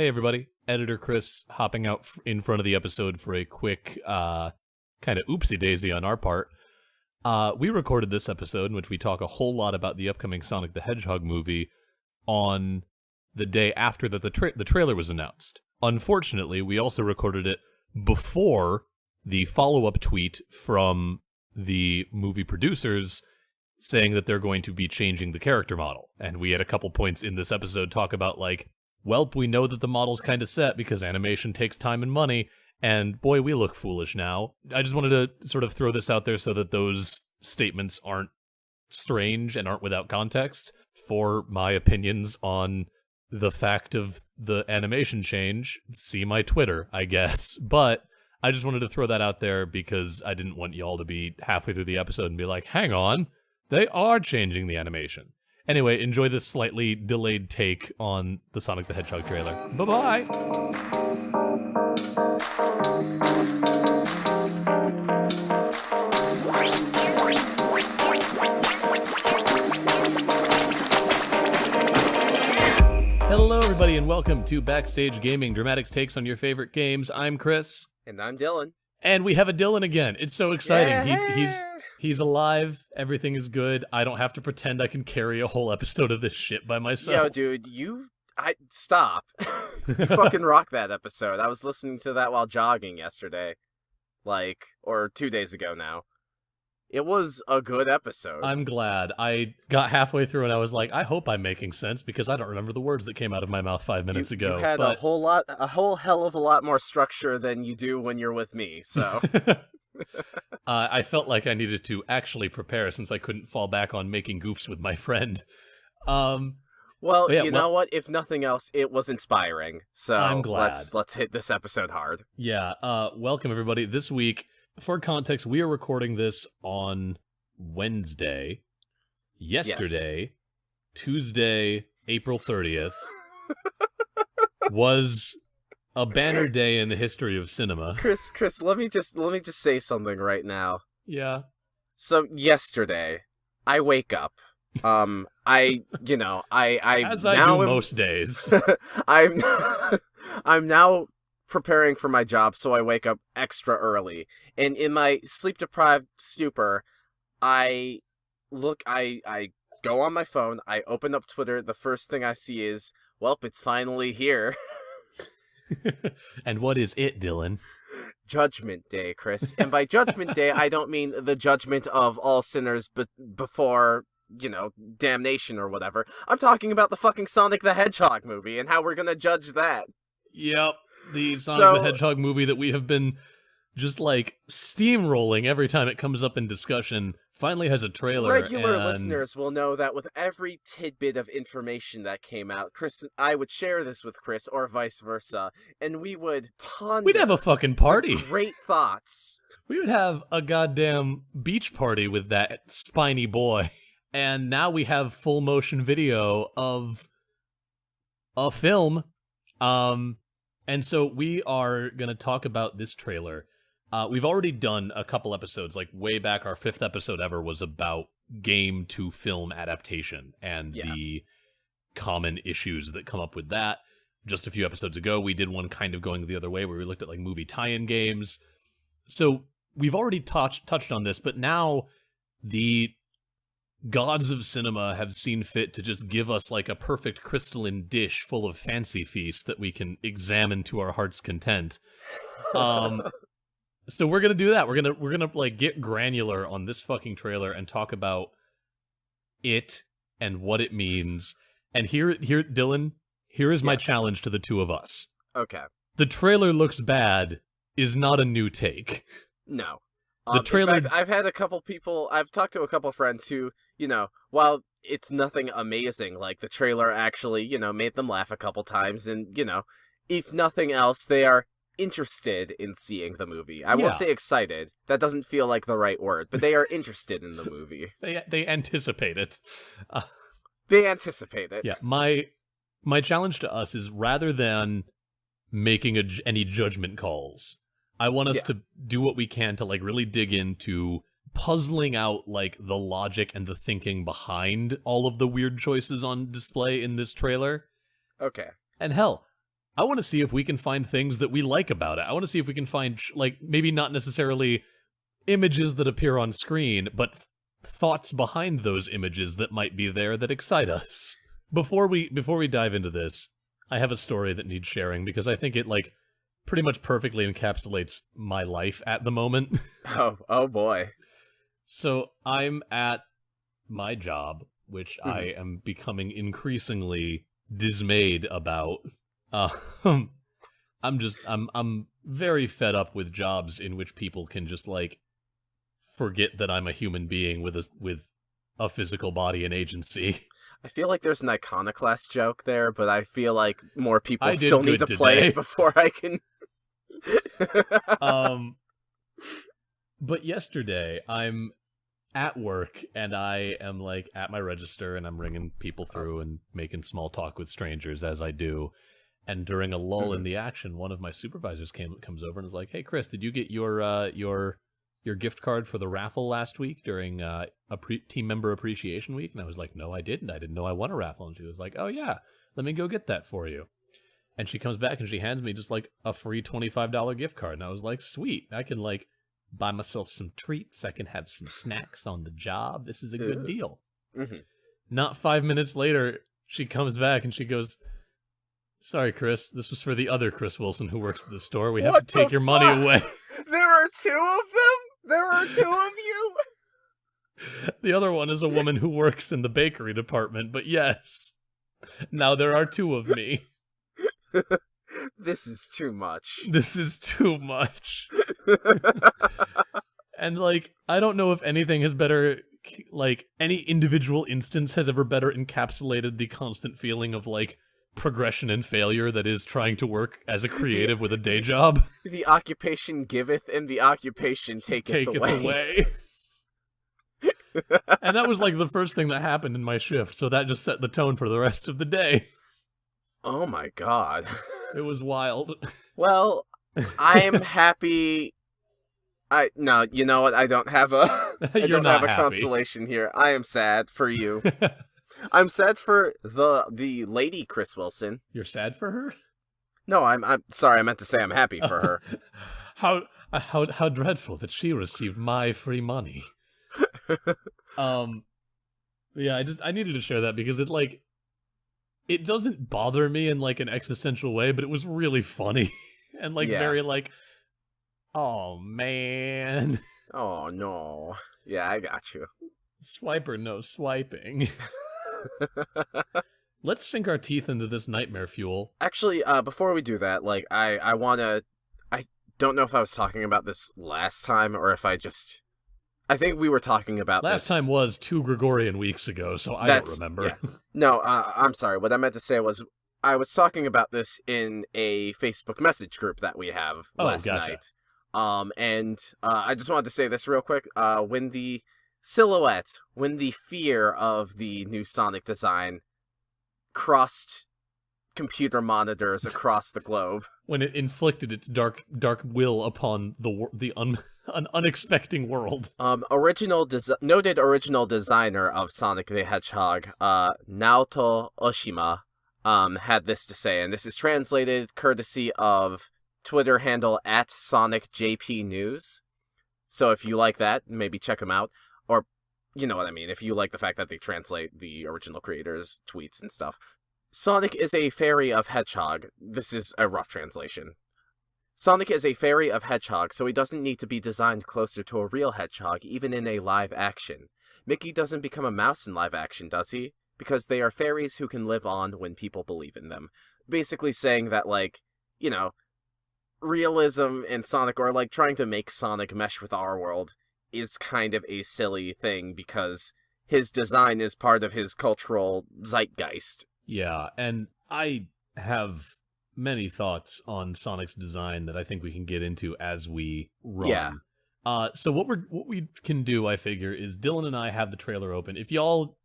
Hey everybody, Editor Chris hopping out in front of the episode for a quick kind of oopsie-daisy on our part. We recorded this episode in which we talk a whole lot about the upcoming Sonic the Hedgehog movie on the day after that the trailer was announced. Unfortunately, we also recorded it before the follow-up tweet from the movie producers saying that they're going to be changing the character model. And we had a couple points in this episode talk about welp, we know that the model's kind of set because animation takes time and money, and boy, we look foolish now. I just wanted to sort of throw this out there so that those statements aren't strange and aren't without context for my opinions on the fact of the animation change. See my Twitter, I guess. But I just wanted to throw that out there because I didn't want y'all to be halfway through the episode and be like, hang on, they are changing the animation. Anyway, enjoy this slightly delayed take on the Sonic the Hedgehog trailer. Bye-bye! Hello, everybody, and welcome to Backstage Gaming, Dramatics Takes on your favorite games. I'm Chris. And I'm Dylan. And we have a Dylan again. It's so exciting. Yeah. He's alive. Everything is good. I don't have to pretend I can carry a whole episode of this shit by myself. Yo, dude, stop. You fucking rock that episode. I was listening to that while jogging yesterday. Or 2 days ago now. It was a good episode. I'm glad. I got halfway through and I was like, I hope I'm making sense because I don't remember the words that came out of my mouth 5 minutes ago. You had a whole hell of a lot more structure than you do when you're with me, so... I felt like I needed to actually prepare since I couldn't fall back on making goofs with my friend. You know what? If nothing else, it was inspiring. So I'm glad. Let's hit this episode hard. Yeah. Welcome everybody. This week, for context, we are recording this on Wednesday. Yesterday, yes. Tuesday, April 30th, was a banner day in the history of cinema. Chris, let me just say something right now. Yeah. So yesterday, I wake up. As I do most days. I'm now preparing for my job, so I wake up extra early. And in my sleep-deprived stupor, I go on my phone, I open up Twitter, the first thing I see is, welp, it's finally here. And what is it, Dylan? Judgment Day, Chris. And by Judgment Day, I don't mean the judgment of all sinners before, damnation or whatever. I'm talking about the fucking Sonic the Hedgehog movie and how we're gonna judge that. Yep, the Sonic the Hedgehog movie that we have been just steamrolling every time it comes up in discussion finally has a trailer. Regular listeners will know that with every tidbit of information that came out, Chris and I would share this with Chris or vice versa, and we would ponder. We'd have a fucking party. Great thoughts. We would have a goddamn beach party with that spiny boy. And now we have full motion video of a film. And so we are going to talk about this trailer. We've already done a couple episodes, way back. Our 5th episode ever was about game to film adaptation and the common issues that come up with that. Just a few episodes ago, we did one kind of going the other way where we looked at movie tie-in games. So we've already touched on this, but now the gods of cinema have seen fit to just give us a perfect crystalline dish full of fancy feast that we can examine to our heart's content. So we're gonna do that. We're gonna get granular on this fucking trailer and talk about it and what it means. And here, Dylan, here is my challenge to the two of us. Okay. The trailer looks bad is not a new take. No. The trailer. In fact, I've talked to a couple friends who, while it's nothing amazing, the trailer actually, made them laugh a couple times, and, if nothing else, they are interested in seeing the movie. I won't say excited. That doesn't feel like the right word, but they are interested in the movie. They anticipate it. They anticipate it. Yeah, my challenge to us is rather than making any judgment calls, I want us to do what we can to really dig into puzzling out the logic and the thinking behind all of the weird choices on display in this trailer. Okay. And hell, I want to see if we can find things that we like about it. I want to see if we can find, like, maybe not necessarily images that appear on screen, but thoughts behind those images that might be there that excite us. Before we dive into this, I have a story that needs sharing because I think it, like, pretty much perfectly encapsulates my life at the moment. Oh boy. So I'm at my job, which I am becoming increasingly dismayed about. I'm very fed up with jobs in which people can just, like, forget that I'm a human being with a physical body and agency. I feel like there's an iconoclast joke there, but I feel like more people still need to play it before I can. But yesterday I'm at work and I am, like, at my register and I'm ringing people through and making small talk with strangers as I do. And during a lull in the action, one of my supervisors comes over and is like, "Hey, Chris, did you get your gift card for the raffle last week during team member appreciation week?" And I was like, "No, I didn't. I didn't know I won a raffle." And she was like, "Oh yeah, let me go get that for you." And she comes back and she hands me just, like, a free $25 gift card. And I was like, "Sweet, I can, like, buy myself some treats. I can have some snacks on the job. This is a good deal." Not 5 minutes later, she comes back and she goes, "Sorry, Chris, this was for the other Chris Wilson who works at the store. We have to take your money away." There are two of them? There are two of you? The other one is a woman who works in the bakery department, but yes, now there are two of me. This is too much. This is too much. And, like, I don't know if anything has better, like, any individual instance has ever better encapsulated the constant feeling of, like, progression and failure that is trying to work as a creative with a day job. The occupation giveth and the occupation taketh away. And that was, like, the first thing that happened in my shift, so that just set the tone for the rest of the day. Oh my god. It was wild. Well, I'm happy. No, you know what? I don't have a consolation here. I am sad for you. I'm sad for the lady Chris Wilson. You're sad for her? No, I'm sorry. I meant to say I'm happy for her. How dreadful that she received my free money. Yeah, I needed to share that because it doesn't bother me in, like, an existential way, but it was really funny and, like, very, like, oh man. Oh no. Yeah, I got you. Swiper no swiping. Let's sink our teeth into this nightmare fuel. Actually, before we do that, like, I don't know if I was talking about this last time or if I think we were talking about last time was 2 Gregorian weeks ago, so I don't remember. Yeah. No, I'm sorry. What I meant to say was I was talking about this in a Facebook message group that we have last night. And I just wanted to say this real quick. When the fear of the new Sonic design crossed computer monitors across the globe, when it inflicted its dark will upon an unexpected world. Noted original designer of Sonic the Hedgehog, Naoto Oshima, had this to say, and this is translated courtesy of Twitter handle @SonicJPNews. So if you like that, maybe check them out. Or, you know what I mean, if you like the fact that they translate the original creators' tweets and stuff. Sonic is a fairy of hedgehog. This is a rough translation. Sonic is a fairy of hedgehog, so he doesn't need to be designed closer to a real hedgehog, even in a live action. Mickey doesn't become a mouse in live action, does he? Because they are fairies who can live on when people believe in them. Basically saying that, like, you know, realism in Sonic, or, like, trying to make Sonic mesh with our world, is kind of a silly thing because his design is part of his cultural zeitgeist. Yeah, and I have many thoughts on Sonic's design that I think we can get into as we run. Yeah. So what we can do, I figure, is Dylan and I have the trailer open. If y'all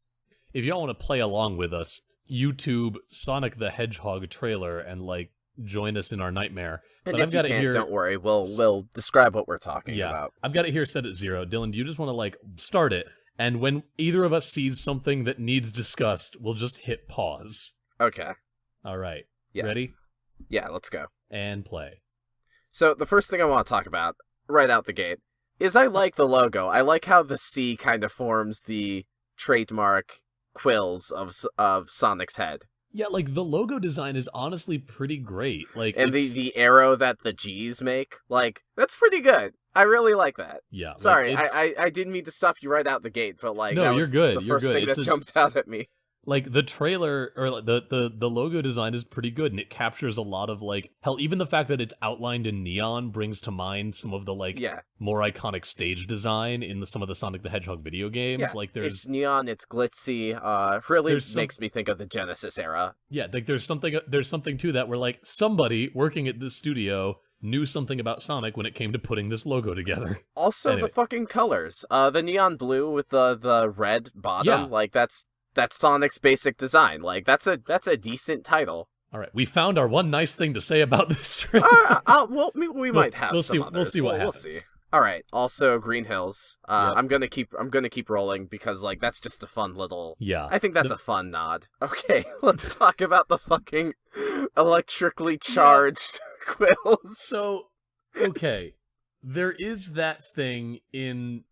want to play along with us, YouTube Sonic the Hedgehog trailer and, like, join us in our nightmare. And but if I've got you can't, it here. Don't worry, we'll describe what we're talking about. I've got it here set at 0. Dylan, do you just want to, like, start it? And when either of us sees something that needs discussed, we'll just hit pause. Okay. All right. Yeah. Ready? Yeah, let's go. And play. So the first thing I want to talk about, right out the gate, is I like the logo. I like how the C kind of forms the trademark quills of Sonic's head. Yeah, like, the logo design is honestly pretty great. Like, And the arrow that the G's make, like, that's pretty good. I really like that. Yeah. Sorry, like, I didn't mean to stop you right out the gate, but, like, No, that you're was good. the You're first good. thing that jumped out at me. Like, the trailer, or like, the logo design is pretty good, and it captures a lot of, like, hell, even the fact that it's outlined in neon brings to mind some of the, like, more iconic stage design in some of the Sonic the Hedgehog video games. Yeah, like, there's it's neon, it's glitzy, really makes me think of the Genesis era. Yeah, like, there's something to that where, like, somebody working at this studio knew something about Sonic when it came to putting this logo together. Also, Anyway. the fucking colors. The neon blue with the red bottom, like, that's Sonic's basic design. Like, that's a decent title. All right, we found our one nice thing to say about this trailer. Well, we might have some others. We'll see what happens. We'll see. All right. Also, Green Hills. I'm gonna keep rolling because, like, that's just a fun little. Yeah. I think that's a fun nod. Okay, let's talk about the fucking electrically charged quills. So, okay, there is that thing in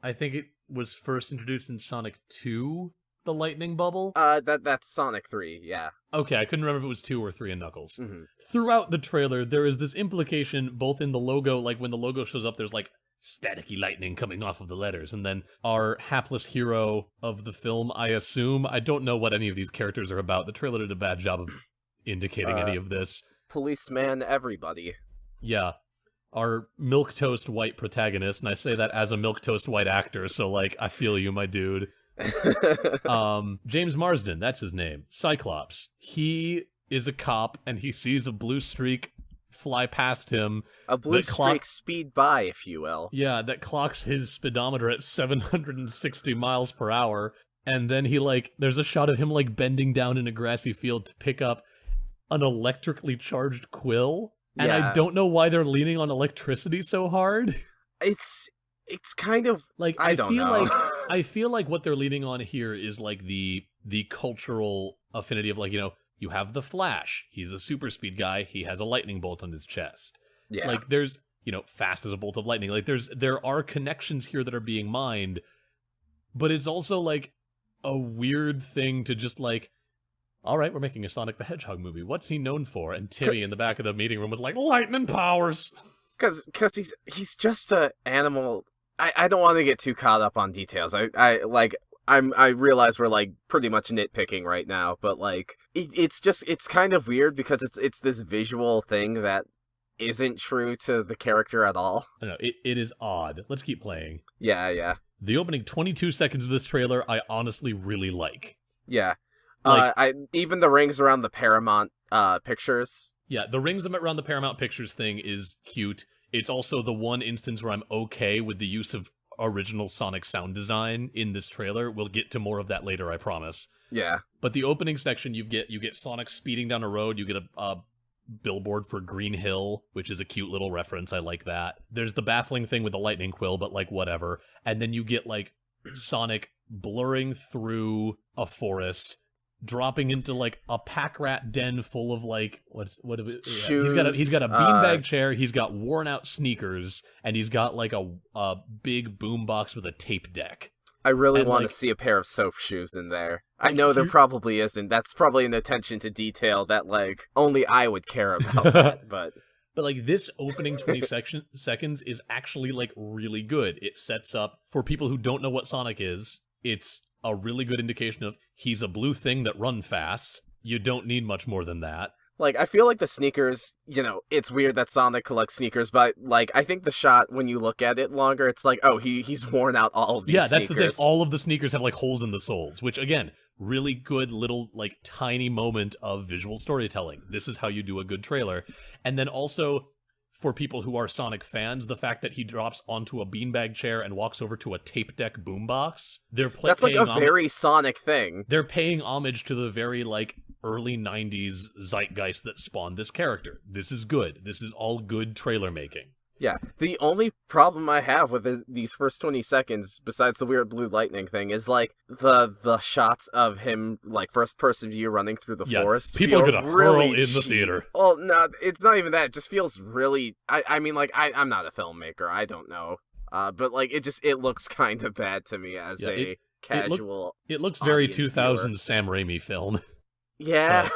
I think it was first introduced in Sonic 2, the lightning bubble. That's Sonic 3, yeah. Okay, I couldn't remember if it was 2 or 3 in Knuckles. Mm-hmm. Throughout the trailer, there is this implication, both in the logo, like when the logo shows up, there's like staticky lightning coming off of the letters, and then our hapless hero of the film, I assume, I don't know what any of these characters are about. The trailer did a bad job of indicating any of this. Policeman, everybody. Yeah. Our milquetoast white protagonist, and I say that as a milquetoast white actor, so, like, I feel you, my dude. James Marsden, that's his name. Cyclops. He is a cop, and he sees a blue streak fly past him. A blue streak speed by, if you will. Yeah, that clocks his speedometer at 760 miles per hour, and then he, like, there's a shot of him, like, bending down in a grassy field to pick up an electrically charged quill. And I don't know why they're leaning on electricity so hard. It's kind of like I feel like what they're leaning on here is like the cultural affinity of, like, you know, you have the Flash. He's a super speed guy. He has a lightning bolt on his chest. Yeah. Like, there's, you know, fast as a bolt of lightning. Like, there are connections here that are being mined, but it's also like a weird thing to just, like, all right, we're making a Sonic the Hedgehog movie. What's he known for? And Timmy in the back of the meeting room was like, lightning powers. Because he's just an animal. I don't want to get too caught up on details. I realize we're, like, pretty much nitpicking right now, but, like, it's kind of weird because it's this visual thing that isn't true to the character at all. I know, it is odd. Let's keep playing. Yeah. The opening 22 seconds of this trailer, I honestly really like. Yeah. Like, even the rings around the Paramount pictures. Yeah, the rings around the Paramount Pictures thing is cute. It's also the one instance where I'm okay with the use of original Sonic sound design in this trailer. We'll get to more of that later, I promise. Yeah. But the opening section, you get Sonic speeding down a road. You get a billboard for Green Hill, which is a cute little reference. I like that. There's the baffling thing with the lightning quill, but, like, whatever. And then you get, like, Sonic blurring through a forest, dropping into, like, a pack rat den full of, like, shoes, he's got a beanbag chair, he's got worn out sneakers, and he's got, like, a big boombox with a tape deck. I really want to see a pair of soap shoes in there. I know there probably isn't. That's probably an attention to detail that, like, only I would care about that, but like, this opening 20 seconds is actually, like, really good. It sets up, for people who don't know what Sonic is, it's a really good indication of he's a blue thing that run fast. You don't need much more than that. Like, I feel like the sneakers, you know, it's weird that Sonic collects sneakers, but, like, I think the shot, when you look at it longer, it's like, oh, he's worn out all of these sneakers. Yeah, that's the thing. All of the sneakers have, like, holes in the soles, which, again, really good little, like, tiny moment of visual storytelling. This is how you do a good trailer. And then also, for people who are Sonic fans, the fact that he drops onto a beanbag chair and walks over to a tape deck boombox, that's like a very Sonic thing. They're paying homage to the very, like, early 90s zeitgeist that spawned this character. This is good. This is all good trailer making. Yeah, the only problem I have with these first 20 seconds, besides the weird blue lightning thing, is like the shots of him like first person view running through the forest. People are gonna really hurl in cheap. the theater. Well, no, it's not even that. It just feels really. I mean, like I'm not a filmmaker. I don't know. But like it looks kind of bad to me as a casual. It looks very 2000s viewer. Sam Raimi film. Yeah.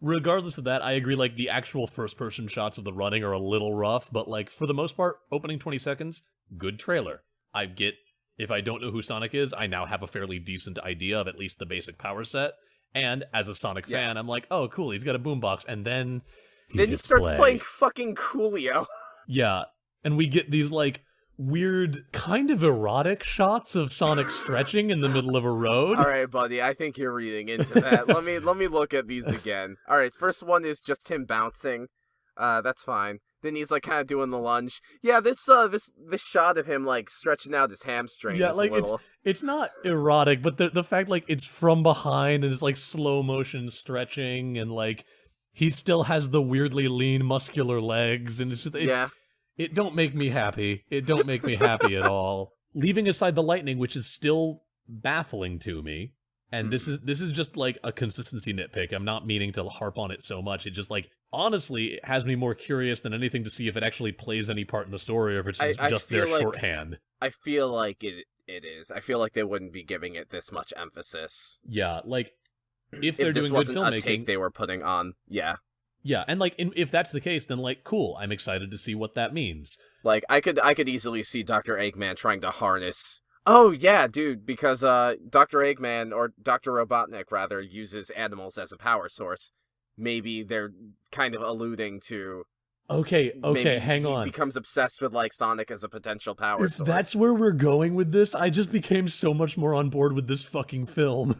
Regardless of that, I agree, like, the actual first-person shots of the running are a little rough, but, like, for the most part, opening 20 seconds, good trailer. If I don't know who Sonic is, I now have a fairly decent idea of at least the basic power set, and as a Sonic fan, I'm like, oh, cool, he's got a boombox, and then he starts playing fucking Coolio. Yeah, and we get these, like, weird, kind of erotic shots of Sonic stretching in the middle of a road. All right, buddy, I think you're reading into that. let me look at these again. All right, first one is just him bouncing. That's fine. Then he's like kind of doing the lunge. Yeah, this shot of him like stretching out his hamstrings. Yeah, like a little. it's not erotic, but the fact like it's from behind and it's like slow motion stretching and like he still has the weirdly lean muscular legs and it's just It don't make me happy. It don't make me happy at all. Leaving aside the lightning, which is still baffling to me, and this is just like a consistency nitpick. I'm not meaning to harp on it so much. It just like honestly it has me more curious than anything to see if it actually plays any part in the story or if it's just their shorthand. I feel like it is. I feel like they wouldn't be giving it this much emphasis. Yeah, like if they're doing good filmmaking, a take they were putting on. Yeah, and like if that's the case, then like cool. I'm excited to see what that means. Like I could easily see Dr. Eggman trying to harness. Oh yeah, dude, because Dr. Eggman or Dr. Robotnik rather uses animals as a power source. Maybe they're kind of alluding to. Okay, hang on. He becomes obsessed with like Sonic as a potential power source. That's where we're going with this. I just became so much more on board with this fucking film.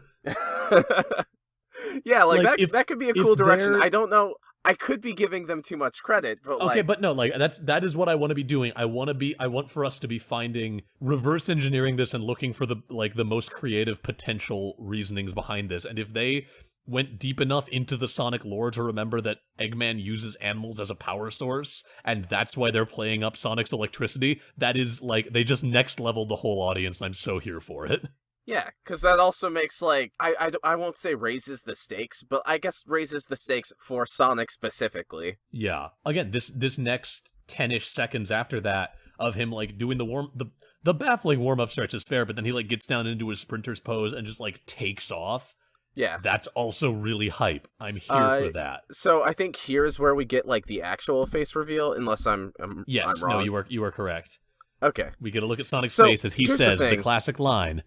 Yeah, like that could be a cool direction. I don't know. I could be giving them too much credit, but okay, but no, like that is what I want to be doing. I want for us to be finding reverse engineering this and looking for the most creative potential reasonings behind this. And if they went deep enough into the Sonic lore to remember that Eggman uses animals as a power source, and that's why they're playing up Sonic's electricity, that is like they just next leveled the whole audience, and I'm so here for it. Yeah, because that also makes, like, I won't say raises the stakes, but I guess raises the stakes for Sonic specifically. Yeah. Again, this next 10-ish seconds after that of him, like, doing the baffling warm-up stretch is fair, but then he, like, gets down into his sprinter's pose and just, like, takes off. Yeah. That's also really hype. I'm here for that. So I think here's where we get, like, the actual face reveal, unless I'm yes, I'm wrong. No, you are correct. Okay. We get a look at Sonic's face as he says the classic line,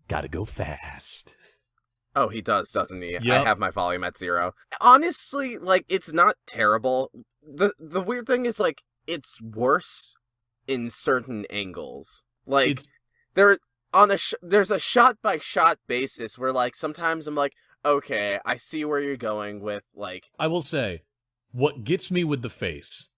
"Gotta go fast." Oh, he does, doesn't he? Yep. I have my volume at 0. Honestly, like, it's not terrible. The weird thing is, like, it's worse in certain angles. Like, there's a shot-by-shot basis where, like, sometimes I'm like, okay, I see where you're going with, like... I will say, what gets me with the face,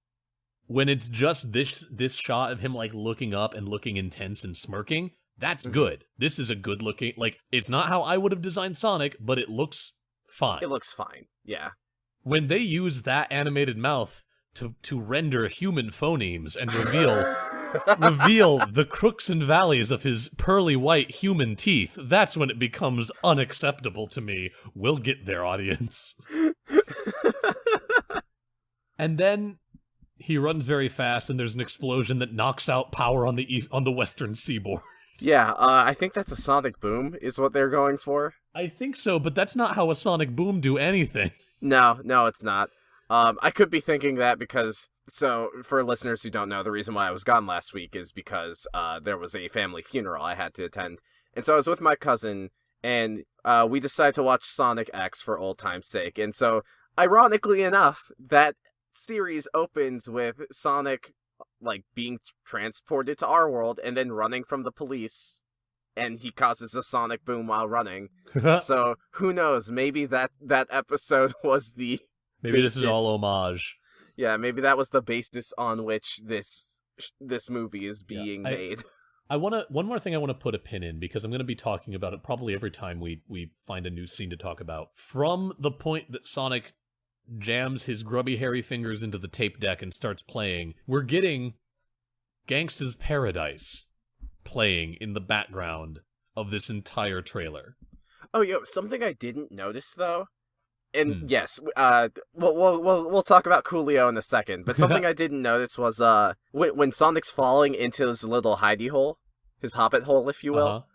when it's just this shot of him, like, looking up and looking intense and smirking... That's good. This is a good looking, like, it's not how I would have designed Sonic, but it looks fine. It looks fine, yeah. When they use that animated mouth to render human phonemes and reveal the crooks and valleys of his pearly white human teeth, that's when it becomes unacceptable to me. We'll get there, audience. And then he runs very fast and there's an explosion that knocks out power on the western seaboard. Yeah, I think that's a sonic boom, is what they're going for. I think so, but that's not how a sonic boom do anything. No, it's not. I could be thinking that because, so, for listeners who don't know, the reason why I was gone last week is because there was a family funeral I had to attend. And so I was with my cousin, and we decided to watch Sonic X for old time's sake. And so, ironically enough, that series opens with Sonic... like being transported to our world and then running from the police, and he causes a sonic boom while running. So who knows? Maybe that episode was the maybe basis. This is all homage. Yeah, maybe that was the basis on which this movie is being made. One more thing I want to put a pin in, because I'm going to be talking about it probably every time we find a new scene to talk about. From the point that Sonic jams his grubby hairy fingers into the tape deck and starts playing, we're getting Gangsta's Paradise playing in the background of this entire trailer. Oh, something I didn't notice though, and yes, we'll talk about Coolio in a second. But something I didn't notice was when Sonic's falling into his little hidey hole, his hobbit hole, if you will.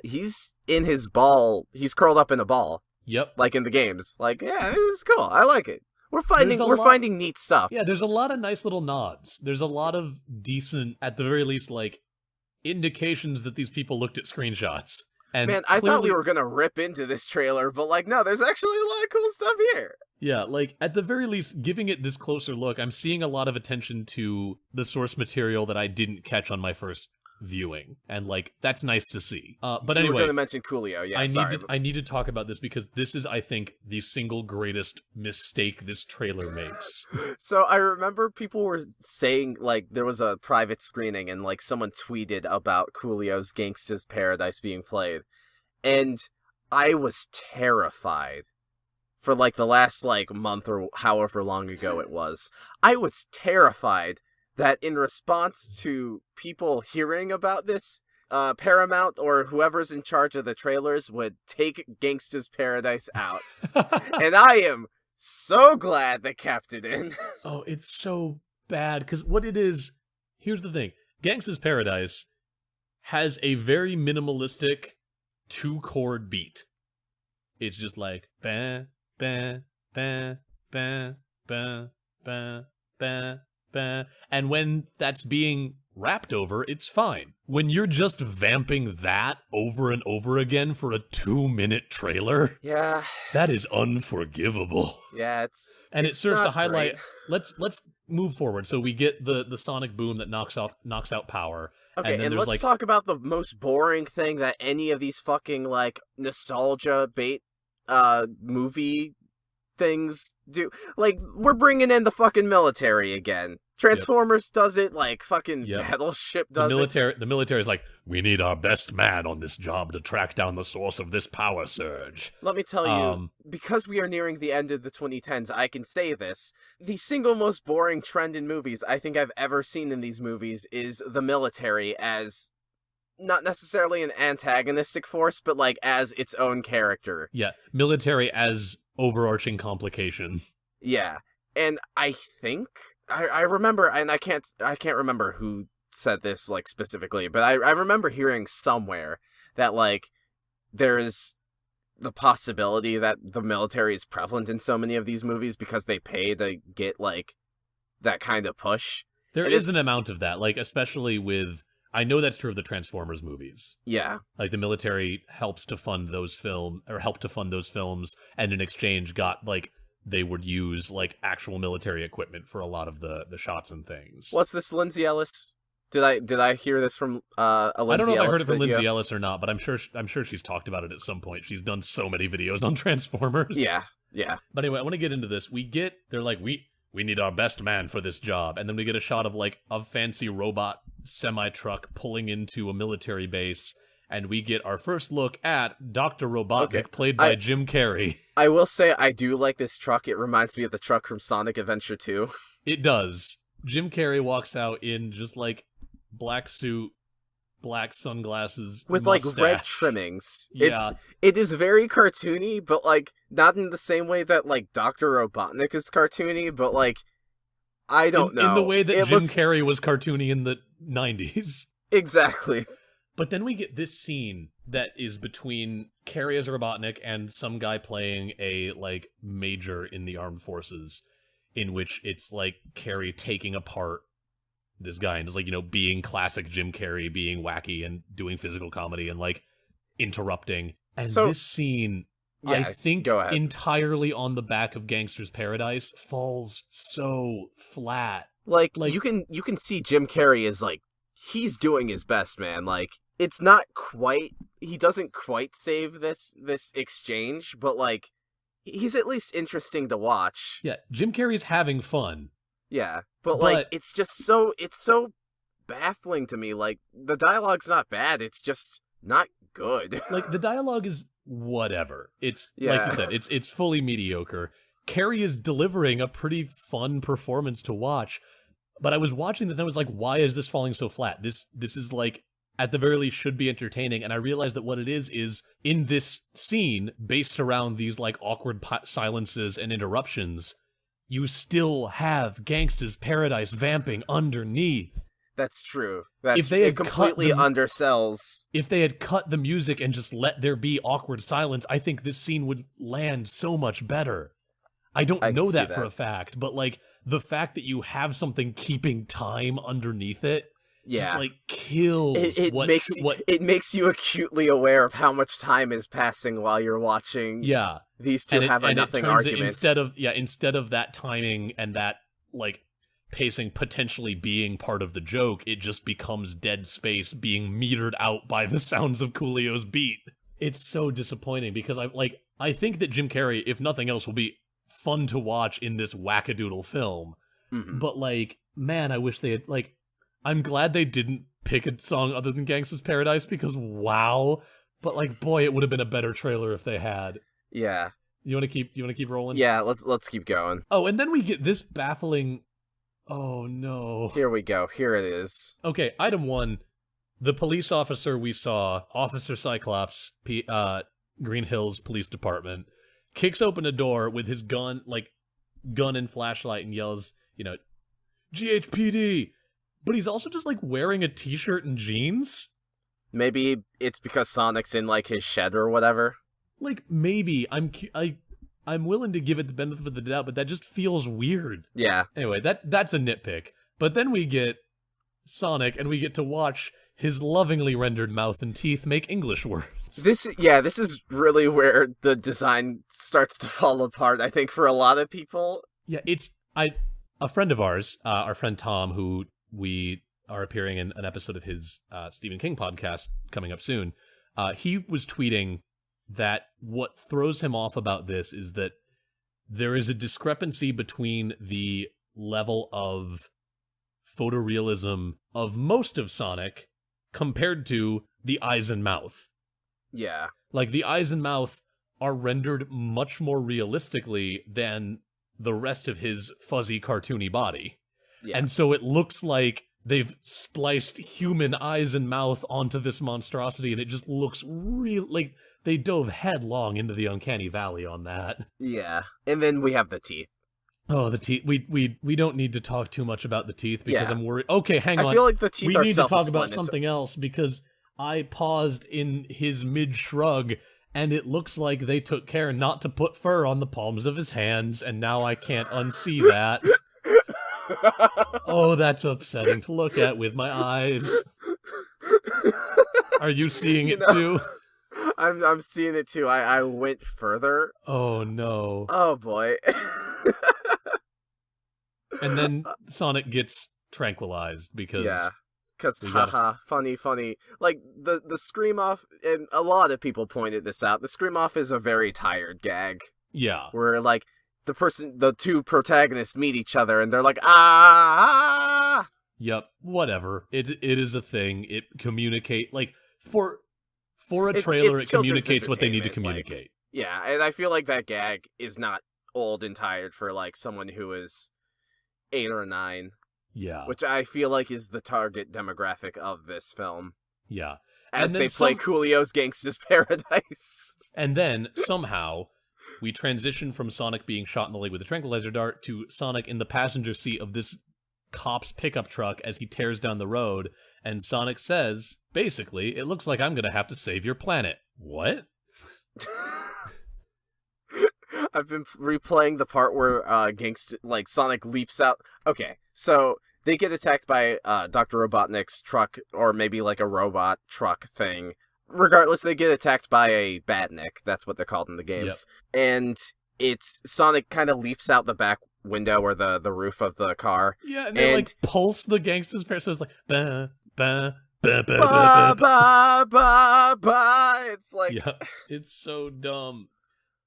He's in his ball. He's curled up in a ball. Yep. Like in the games. Like, yeah, this is cool. I like it. We're finding neat stuff. Yeah, there's a lot of nice little nods. There's a lot of decent, at the very least, like, indications that these people looked at screenshots. And man, I thought we were gonna rip into this trailer, but like, no, there's actually a lot of cool stuff here. Yeah, like, at the very least, giving it this closer look, I'm seeing a lot of attention to the source material that I didn't catch on my first viewing, and like that's nice to see. But anyway, we're going to mention Coolio. Yeah, I need to talk about this because this is, I think, the single greatest mistake this trailer makes. So I remember people were saying like there was a private screening and like someone tweeted about Coolio's Gangsta's Paradise being played, and I was terrified for like the last like month or however long ago it was. I was terrified that in response to people hearing about this, Paramount or whoever's in charge of the trailers would take Gangsta's Paradise out. And I am so glad they kept it in. Oh, it's so bad, because what it is, here's the thing. Gangsta's Paradise has a very minimalistic 2-chord beat. It's just like, ba, ba, ba, ba, ba, ba, ba. And when that's being rapped over, it's fine. When you're just vamping that over and over again for a 2-minute trailer, yeah, that is unforgivable. Yeah, it serves to highlight. Let's move forward. So we get the sonic boom that knocks out power. Okay, and let's talk about the most boring thing that any of these fucking like nostalgia bait movie things do. Like, we're bringing in the fucking military again. Transformers does it, like fucking Battleship does it. The military is like, we need our best man on this job to track down the source of this power surge. Let me tell you, because we are nearing the end of the 2010s, I can say this. The single most boring trend in movies I think I've ever seen in these movies is the military as not necessarily an antagonistic force, but like as its own character. Yeah, military as overarching complication. Yeah, and I think I remember, and I can't remember who said this like specifically, but I remember hearing somewhere that like there's the possibility that the military is prevalent in so many of these movies because they pay to get like that kind of push. There is an amount of that, like especially with, I know that's true of the Transformers movies. Yeah. Like the military helped to fund those films, and in exchange got like, they would use like actual military equipment for a lot of the shots and things. What's this, Lindsay Ellis? Did I hear this from a Lindsay Ellis? I don't know if I heard it from video? Lindsay Ellis or not, but I'm sure she's talked about it at some point. She's done so many videos on Transformers. Yeah. But anyway, I want to get into this. They're like, we need our best man for this job, and then we get a shot of like a fancy robot semi-truck pulling into a military base, and we get our first look at Dr. Robotnik, played by Jim Carrey. I will say I do like this truck. It reminds me of the truck from Sonic Adventure 2. It does. Jim Carrey walks out in just like black suit, black sunglasses, with mustache. like red trimmings. Yeah. It is very cartoony, but like not in the same way that like Dr. Robotnik is cartoony, but like I don't know. In the way that Jim Carrey was cartoony in the 90s. Exactly. But then we get this scene that is between Carrey as Robotnik and some guy playing a, like, major in the armed forces, in which it's, like, Carrey taking apart this guy and just, like, you know, being classic Jim Carrey, being wacky and doing physical comedy and, like, interrupting. And this scene, I think, entirely on the back of Gangsta's Paradise, falls so flat. Like you can see Jim Carrey is, like, he's doing his best, man. Like, it's not quite, he doesn't quite save this exchange, but like he's at least interesting to watch. Yeah, Jim Carrey's having fun. Yeah, but like it's so baffling to me. Like the dialogue's not bad, it's just not good. Like the dialogue is whatever. It's like you said, it's fully mediocre. Carrey is delivering a pretty fun performance to watch. But I was watching this and I was like, why is this falling so flat? This is like, at the very least, should be entertaining. And I realized that what it is in this scene, based around these like awkward silences and interruptions, you still have Gangsta's Paradise vamping underneath. That's true. It completely undersells. If they had cut the music and just let there be awkward silence, I think this scene would land so much better. I don't know that for a fact, but like the fact that you have something keeping time underneath it, just like kills. It makes you acutely aware of how much time is passing while you're watching. Yeah, these two have a nothing argument. Instead of that timing and that like pacing potentially being part of the joke, it just becomes dead space being metered out by the sounds of Coolio's beat. It's so disappointing because I think that Jim Carrey, if nothing else, will be fun to watch in this wackadoodle film. Mm-hmm. But like, man, I wish they had like. I'm glad they didn't pick a song other than Gangsta's Paradise because wow. But like, boy, it would have been a better trailer if they had. Yeah. You want to keep rolling? Yeah, let's keep going. Oh, and then we get this baffling. Oh no. Here we go. Here it is. Okay, item 1. The police officer we saw, Officer Cyclops, Green Hills Police Department, kicks open a door with his gun and flashlight and yells, GHPD! But he's also just like wearing a t-shirt and jeans? Maybe it's because Sonic's in like his shed or whatever. Like maybe. I'm willing to give it the benefit of the doubt, but that just feels weird. Yeah. Anyway, that's a nitpick. But then we get Sonic, and we get to watch his lovingly rendered mouth and teeth make English words. This is really where the design starts to fall apart, I think, for a lot of people. Yeah, a friend of ours, our friend Tom, who we are appearing in an episode of his Stephen King podcast coming up soon, he was tweeting that what throws him off about this is that there is a discrepancy between the level of photorealism of most of Sonic compared to the eyes and mouth. Yeah. Like, the eyes and mouth are rendered much more realistically than the rest of his fuzzy, cartoony body. Yeah. And so it looks like they've spliced human eyes and mouth onto this monstrosity, and it just looks real, like they dove headlong into the uncanny valley on that. Yeah. And then we have the teeth. Oh, the teeth. We don't need to talk too much about the teeth because I'm worried. Okay, hang on. I feel like the teeth we are need to talk about something else because I paused in his mid-shrug, and it looks like they took care not to put fur on the palms of his hands, and now I can't unsee that. Oh, that's upsetting to look at with my eyes. Are you seeing it too? I'm seeing it too. I went further. Oh no. Oh boy. And then Sonic gets tranquilized because haha, funny. Like the scream off, and a lot of people pointed this out. The scream off is a very tired gag. Yeah. Where like the two protagonists meet each other and they're like, ah. Yep, whatever. It is a thing. It communicate like for a trailer it communicates what they need to communicate. Like, yeah, and I feel like that gag is not old and tired for like someone who is 8 or 9. Yeah. Which I feel like is the target demographic of this film. Yeah. As they play Coolio's Gangsta's Paradise. And then, somehow, we transition from Sonic being shot in the leg with a tranquilizer dart to Sonic in the passenger seat of this cop's pickup truck as he tears down the road, and Sonic says, basically, it looks like I'm gonna have to save your planet. What? I've been replaying the part where Sonic leaps out. Okay, so they get attacked by Dr. Robotnik's truck, or maybe like a robot truck thing. Regardless, they get attacked by a Batnik. That's what they're called in the games. Yep. And it's Sonic kind of leaps out the back window or the roof of the car. Yeah, and they like pulse the Gangsta's Paradise. So it's like ba ba ba ba ba ba ba ba. It's like yeah, it's so dumb.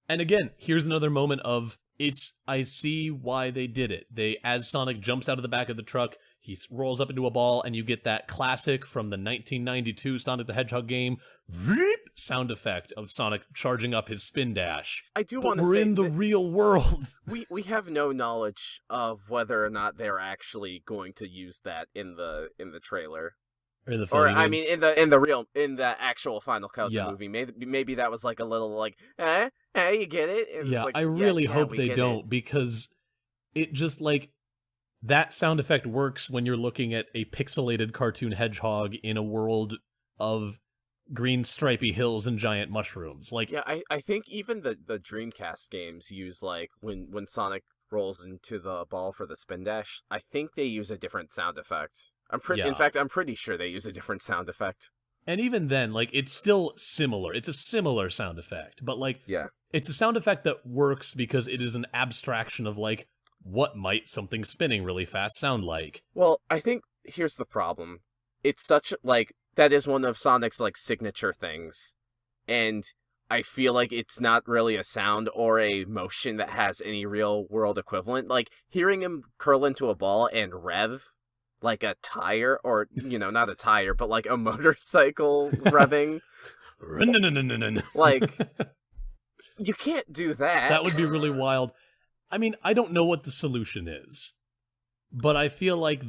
And again, here's another moment of I see why they did it. As Sonic jumps out of the back of the truck, he rolls up into a ball, and you get that classic from the 1992 Sonic the Hedgehog game, vroom, sound effect of Sonic charging up his spin dash. I do But want to we're say in the real world. we have no knowledge of whether or not they're actually going to use that in the trailer. Or in the film, I mean, in the actual final cut of the movie. Maybe that was like a little like, you get it? And yeah, it's like, I really yeah, hope we they get don't, it. because it just, like, that sound effect works when you're looking at a pixelated cartoon hedgehog in a world of green stripy hills and giant mushrooms. Like, Yeah, I think even the Dreamcast games use, like, when Sonic rolls into the ball for the spin dash, I think they use a different sound effect. In fact, I'm pretty sure they use a different sound effect. and even then, like, it's still similar. It's a similar sound effect, but, like, Yeah. it's a sound effect that works because it is an abstraction of, like, what might something spinning really fast sound like? Well, I think here's the problem. It's such, like, that is one of Sonic's, like, signature things. And I feel like it's not really a sound or a motion that has any real world equivalent. Like, hearing him curl into a ball and rev like a tire, or, not a tire, but like a motorcycle revving. Like, you can't do that. That would be really wild. I mean, I don't know what the solution is, but I feel like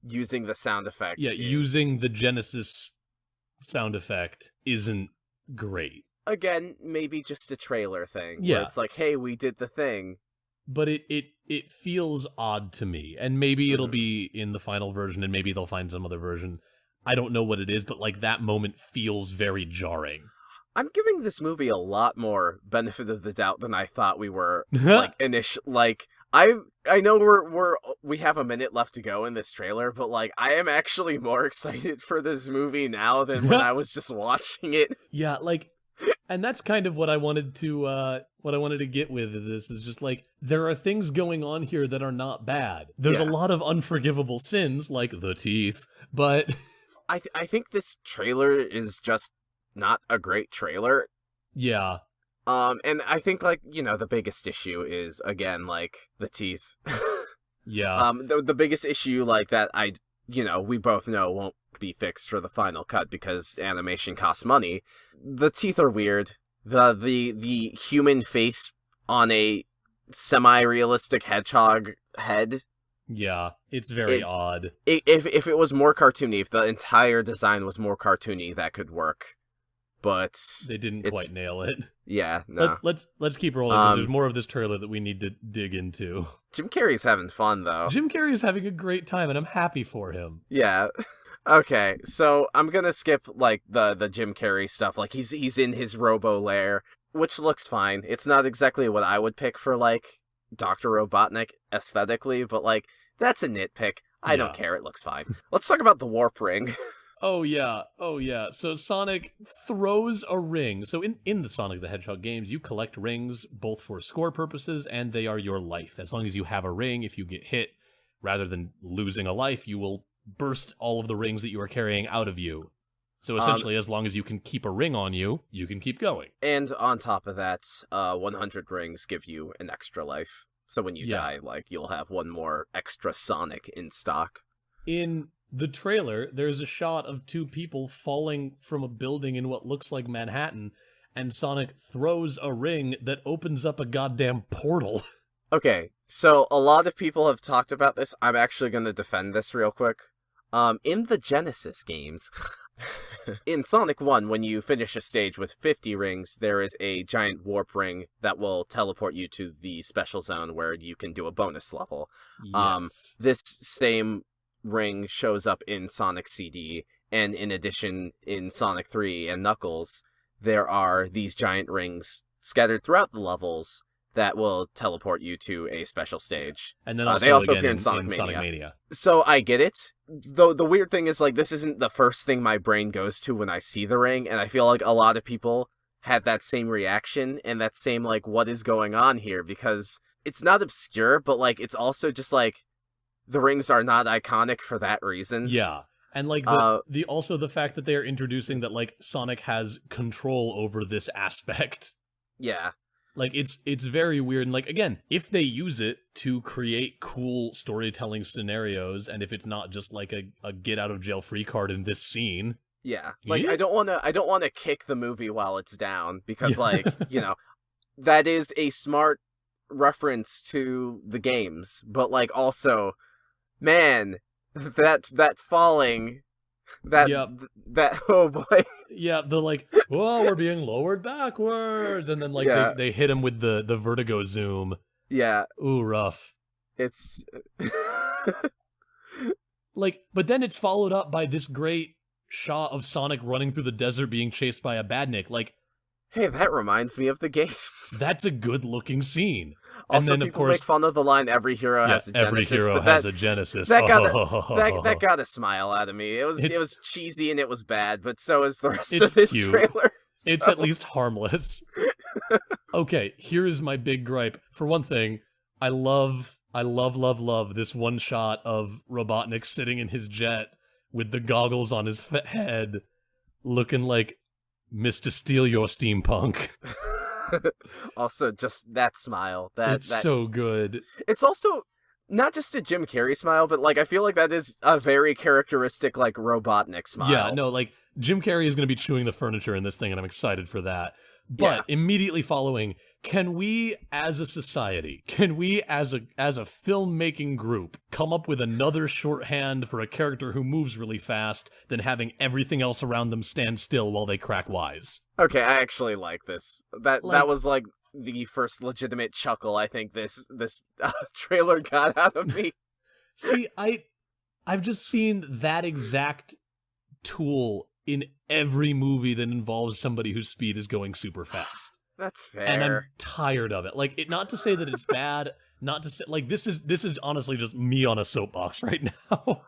using the sound effect. Yeah, using the Genesis sound effect isn't great. Again, maybe just a trailer thing. Yeah. Where it's like, hey, we did the thing. But it feels odd to me, and maybe it'll be in the final version, and maybe they'll find some other version. I don't know what it is, but, like, that moment feels very jarring. I'm giving this movie a lot more benefit of the doubt than I thought we were. Like, I know we have a minute left to go in this trailer, but, like, I am actually more excited for this movie now than when I was just watching it. Yeah, like, and that's kind of what I wanted to get with this, is just, like, there are things going on here that are not bad. There's a lot of unforgivable sins, like the teeth, but I think this trailer is just not a great trailer. Yeah. And I think, like, the biggest issue is, again, like, the teeth. Yeah. The biggest issue, like, that we both know won't be fixed for the final cut because animation costs money. The teeth are weird. The human face on a semi-realistic hedgehog head. Yeah, it's very odd. If it was more cartoony, if the entire design was more cartoony, that could work. But they didn't quite nail it. Yeah, no. Let's keep rolling, because there's more of this trailer that we need to dig into. Jim Carrey's having fun, though. Jim Carrey's having a great time, and I'm happy for him. Yeah. Okay, so I'm gonna skip, like, the Jim Carrey stuff. Like, he's in his robo lair, which looks fine. It's not exactly what I would pick for, like, Dr. Robotnik aesthetically, but, like, that's a nitpick. I don't care, it looks fine. Let's talk about the warp ring. Oh yeah. So Sonic throws a ring. So in the Sonic the Hedgehog games, you collect rings both for score purposes, and they are your life. As long as you have a ring, if you get hit, rather than losing a life, you will burst all of the rings that you are carrying out of you. So essentially, as long as you can keep a ring on you, you can keep going. And on top of that, 100 rings give you an extra life. So when you die, like, you'll have one more extra Sonic in stock. In the trailer, there's a shot of two people falling from a building in what looks like Manhattan, and Sonic throws a ring that opens up a goddamn portal. Okay, so a lot of people have talked about this. I'm actually going to defend this real quick. In the Genesis games, in Sonic 1, when you finish a stage with 50 rings, there is a giant warp ring that will teleport you to the special zone where you can do a bonus level. Yes. This same ring shows up in Sonic CD, and in addition, in Sonic 3 and Knuckles, there are these giant rings scattered throughout the levels that will teleport you to a special stage. And then they also again appear in Sonic Mania. So I get it. Though the weird thing is, like, this isn't the first thing my brain goes to when I see the ring, and I feel like a lot of people had that same reaction and that same, like, what is going on here? Because it's not obscure, but, like, it's also just, like, the rings are not iconic for that reason. Yeah. And, like, also the fact that they are introducing that, like, Sonic has control over this aspect. Yeah. Like, it's very weird. And, like, again, if they use it to create cool storytelling scenarios, and if it's not just, like, a get-out-of-jail-free card in this scene... Yeah. Like, I don't want to kick the movie while it's down, because, like, you know, that is a smart reference to the games, but, like, also, man, that falling... That oh boy. Yeah, they're like, whoa, we're being lowered backwards, and then like they hit him with the vertigo zoom. Yeah. Ooh, rough. It's like, but then it's followed up by this great shot of Sonic running through the desert being chased by a badnik. Like, hey, that reminds me of the games. That's a good looking scene. Also, and then, people of course, make fun of the line, every hero has a genesis. Every hero has a genesis. That got a smile out of me. It was cheesy and it was bad, but so is the rest of this trailer. So. It's at least harmless. Okay, here is my big gripe. For one thing, I love this one shot of Robotnik sitting in his jet with the goggles on his head, looking like Mr. Steal Your Steampunk. Also, just that smile. It's so good. It's also not just a Jim Carrey smile, but like I feel like that is a very characteristic like Robotnik smile. Yeah, no, like Jim Carrey is going to be chewing the furniture in this thing, and I'm excited for that. But immediately following, can we as a society, can we as a filmmaking group come up with another shorthand for a character who moves really fast than having everything else around them stand still while they crack wise? Okay, I actually like this. That was like the first legitimate chuckle I think this trailer got out of me. See, I've just seen that exact tool in every movie that involves somebody whose speed is going super fast. That's fair. And I'm tired of it. Like, not to say that it's bad, not to say, like, this is honestly just me on a soapbox right now.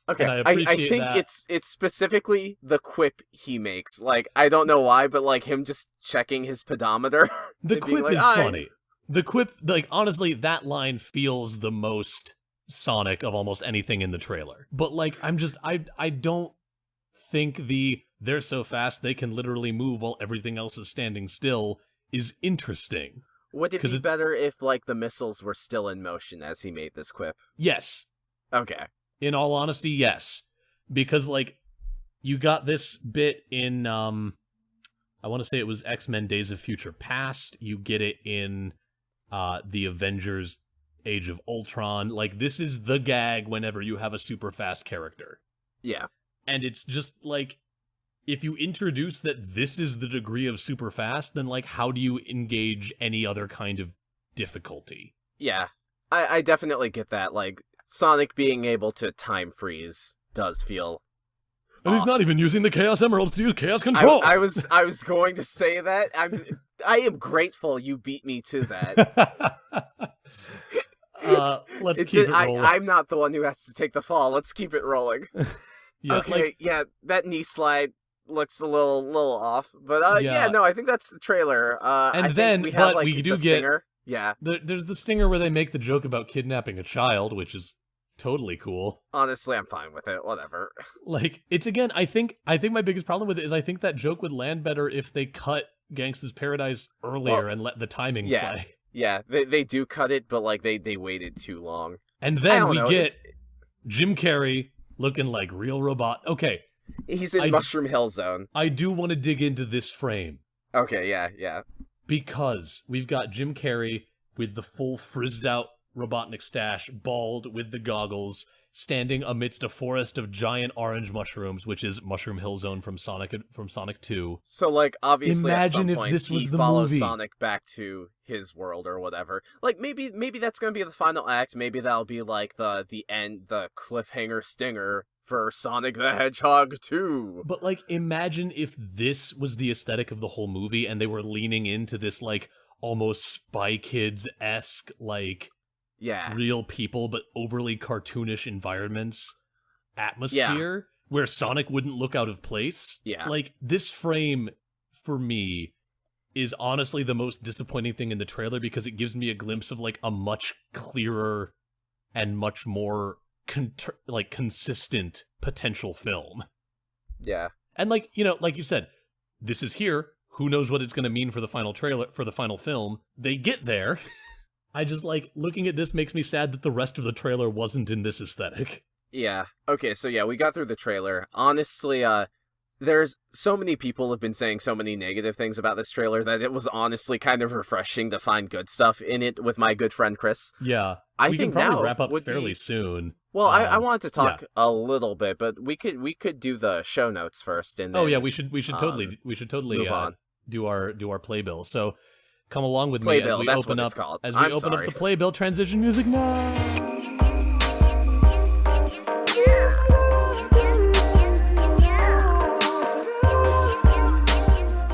Okay, I think that. it's specifically the quip he makes. Like, I don't know why, but like him just checking his pedometer. The quip is funny. The quip, like, honestly, that line feels the most Sonic of almost anything in the trailer. But like, I don't think they're so fast they can literally move while everything else is standing still is interesting. Would it be better if like the missiles were still in motion as he made this quip? Yes. Okay. In all honesty, yes. Because like you got this bit in I want to say it was X-Men Days of Future Past. You get it in the Avengers Age of Ultron. Like, this is the gag whenever you have a super fast character. Yeah. And it's just, like, if you introduce that this is the degree of super fast, then, like, how do you engage any other kind of difficulty? Yeah. I definitely get that. Like, Sonic being able to time freeze does feel And off. he's not even using the Chaos Emeralds to use Chaos Control! I was going to say that. I am grateful you beat me to that. Let's keep it rolling. I'm not the one who has to take the fall. Let's keep it rolling. Yeah, okay, like, yeah, that knee slide looks a little off, but yeah, no, I think that's the trailer. And I then think we have, like, we do the get stinger. Yeah, there's the stinger where they make the joke about kidnapping a child, which is totally cool. Honestly, I'm fine with it. Whatever. Like, it's again, I think my biggest problem with it is I think that joke would land better if they cut Gangsta's Paradise earlier and let the timing play. Yeah, they do cut it, but like they waited too long. And then we get Jim Carrey looking like real robot. Okay. He's in Mushroom Hill Zone. I do want to dig into this frame. Okay, yeah. Because we've got Jim Carrey with the full frizzed out Robotnik stash, bald with the goggles, standing amidst a forest of giant orange mushrooms, which is Mushroom Hill Zone from Sonic 2. So like obviously imagine at some point, if this was he the follows movie. Sonic back to his world or whatever. Like maybe that's gonna be the final act. Maybe that'll be like the end, the cliffhanger stinger for Sonic the Hedgehog 2. But like, imagine if this was the aesthetic of the whole movie and they were leaning into this like almost Spy Kids-esque like real people but overly cartoonish environments atmosphere where Sonic wouldn't look out of place. Yeah. Like, this frame for me is honestly the most disappointing thing in the trailer because it gives me a glimpse of like a much clearer and much more consistent potential film. Yeah. And like, you know, like you said, this is here. who knows what it's going to mean for the final trailer, for the final film. They get there. I just like looking at this makes me sad that the rest of the trailer wasn't in this aesthetic. Yeah. Okay, so yeah, we got through the trailer. Honestly, there's so many people have been saying so many negative things about this trailer that it was honestly kind of refreshing to find good stuff in it with my good friend Chris. Yeah. We think can probably now wrap up would fairly be... soon. Well, I wanted to talk a little bit, but we could do the show notes first and then, oh yeah, we should totally move on. do our playbill. So come along with me Playbill, as we that's open what up it's called. as we I'm open sorry. up the playbill transition music now.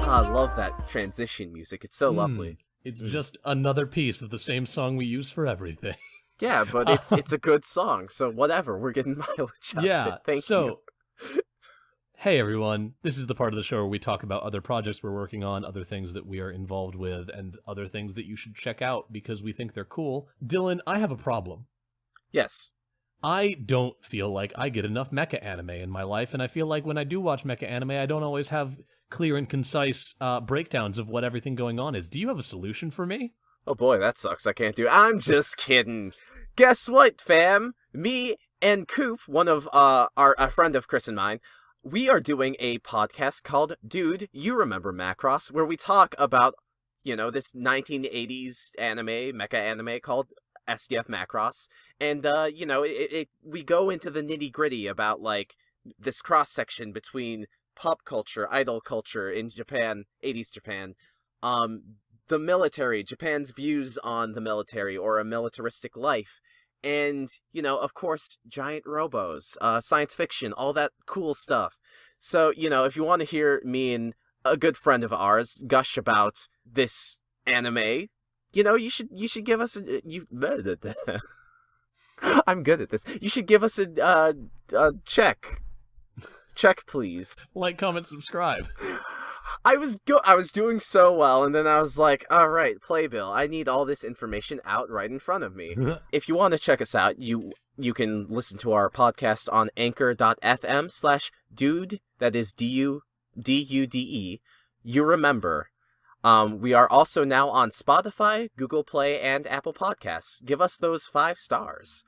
I love that transition music. It's so lovely. It's just another piece of the same song we use for everything. Yeah, but it's a good song, so whatever. We're getting mileage out of it. Thank you. Hey everyone, this is the part of the show where we talk about other projects we're working on, other things that we are involved with, and other things that you should check out because we think they're cool. Dylan, I have a problem. Yes. I don't feel like I get enough mecha anime in my life, and I feel like when I do watch mecha anime, I don't always have clear and concise breakdowns of what everything going on is. Do you have a solution for me? Oh boy, that sucks. I can't do it. I'm just kidding. Guess what, fam? Me and Coop, one of a friend of Chris and mine, we are doing a podcast called Dude, You Remember Macross, where we talk about, this 1980s anime, mecha anime called SDF Macross. And, we go into the nitty-gritty about, like, this cross-section between pop culture, idol culture in Japan, 80s Japan, the military, Japan's views on the military or a militaristic life, and, of course, giant robos, science fiction, all that cool stuff. So, if you want to hear me and a good friend of ours gush about this anime, you should give us I'm good at this. You should give us a check. Check, please. Like, comment, subscribe. I was doing so well, and then I was like, all right, Playbill, I need all this information out right in front of me. If you want to check us out, you can listen to our podcast on anchor.fm/dude, that is DUDE, you remember. We are also now on Spotify, Google Play, and Apple Podcasts. Give us those 5 stars.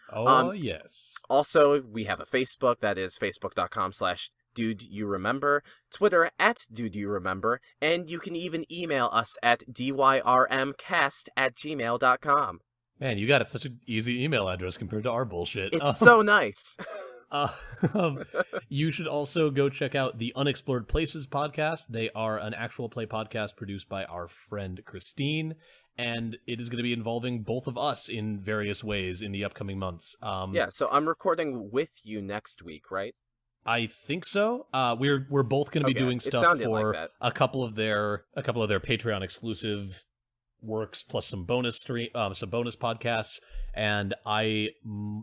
Yes. Also, we have a Facebook, that is facebook.com/Dude You Remember, Twitter @Dude You Remember, and you can even email us at dyrmcast@gmail.com. Man, you got such an easy email address compared to our bullshit. It's so nice. You should also go check out the Unexplored Places podcast. They are an actual play podcast produced by our friend Christine, and it is going to be involving both of us in various ways in the upcoming months. Yeah, so I'm recording with you next week, right? I think so. We're both going to be doing stuff for like a couple of their Patreon exclusive works, plus some bonus podcasts. And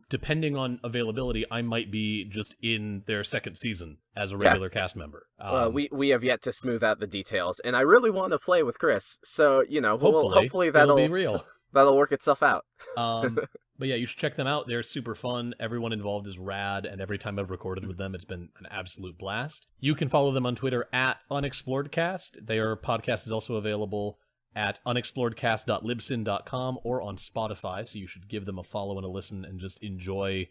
depending on availability, I might be just in their second season as a regular cast member. We have yet to smooth out the details, and I really want to play with Chris. So hopefully that'll be real. That'll work itself out. But yeah, you should check them out. They're super fun. Everyone involved is rad, and every time I've recorded with them, it's been an absolute blast. You can follow them on Twitter @unexploredcast. Their podcast is also available at unexploredcast.libsyn.com or on Spotify, so you should give them a follow and a listen and just enjoy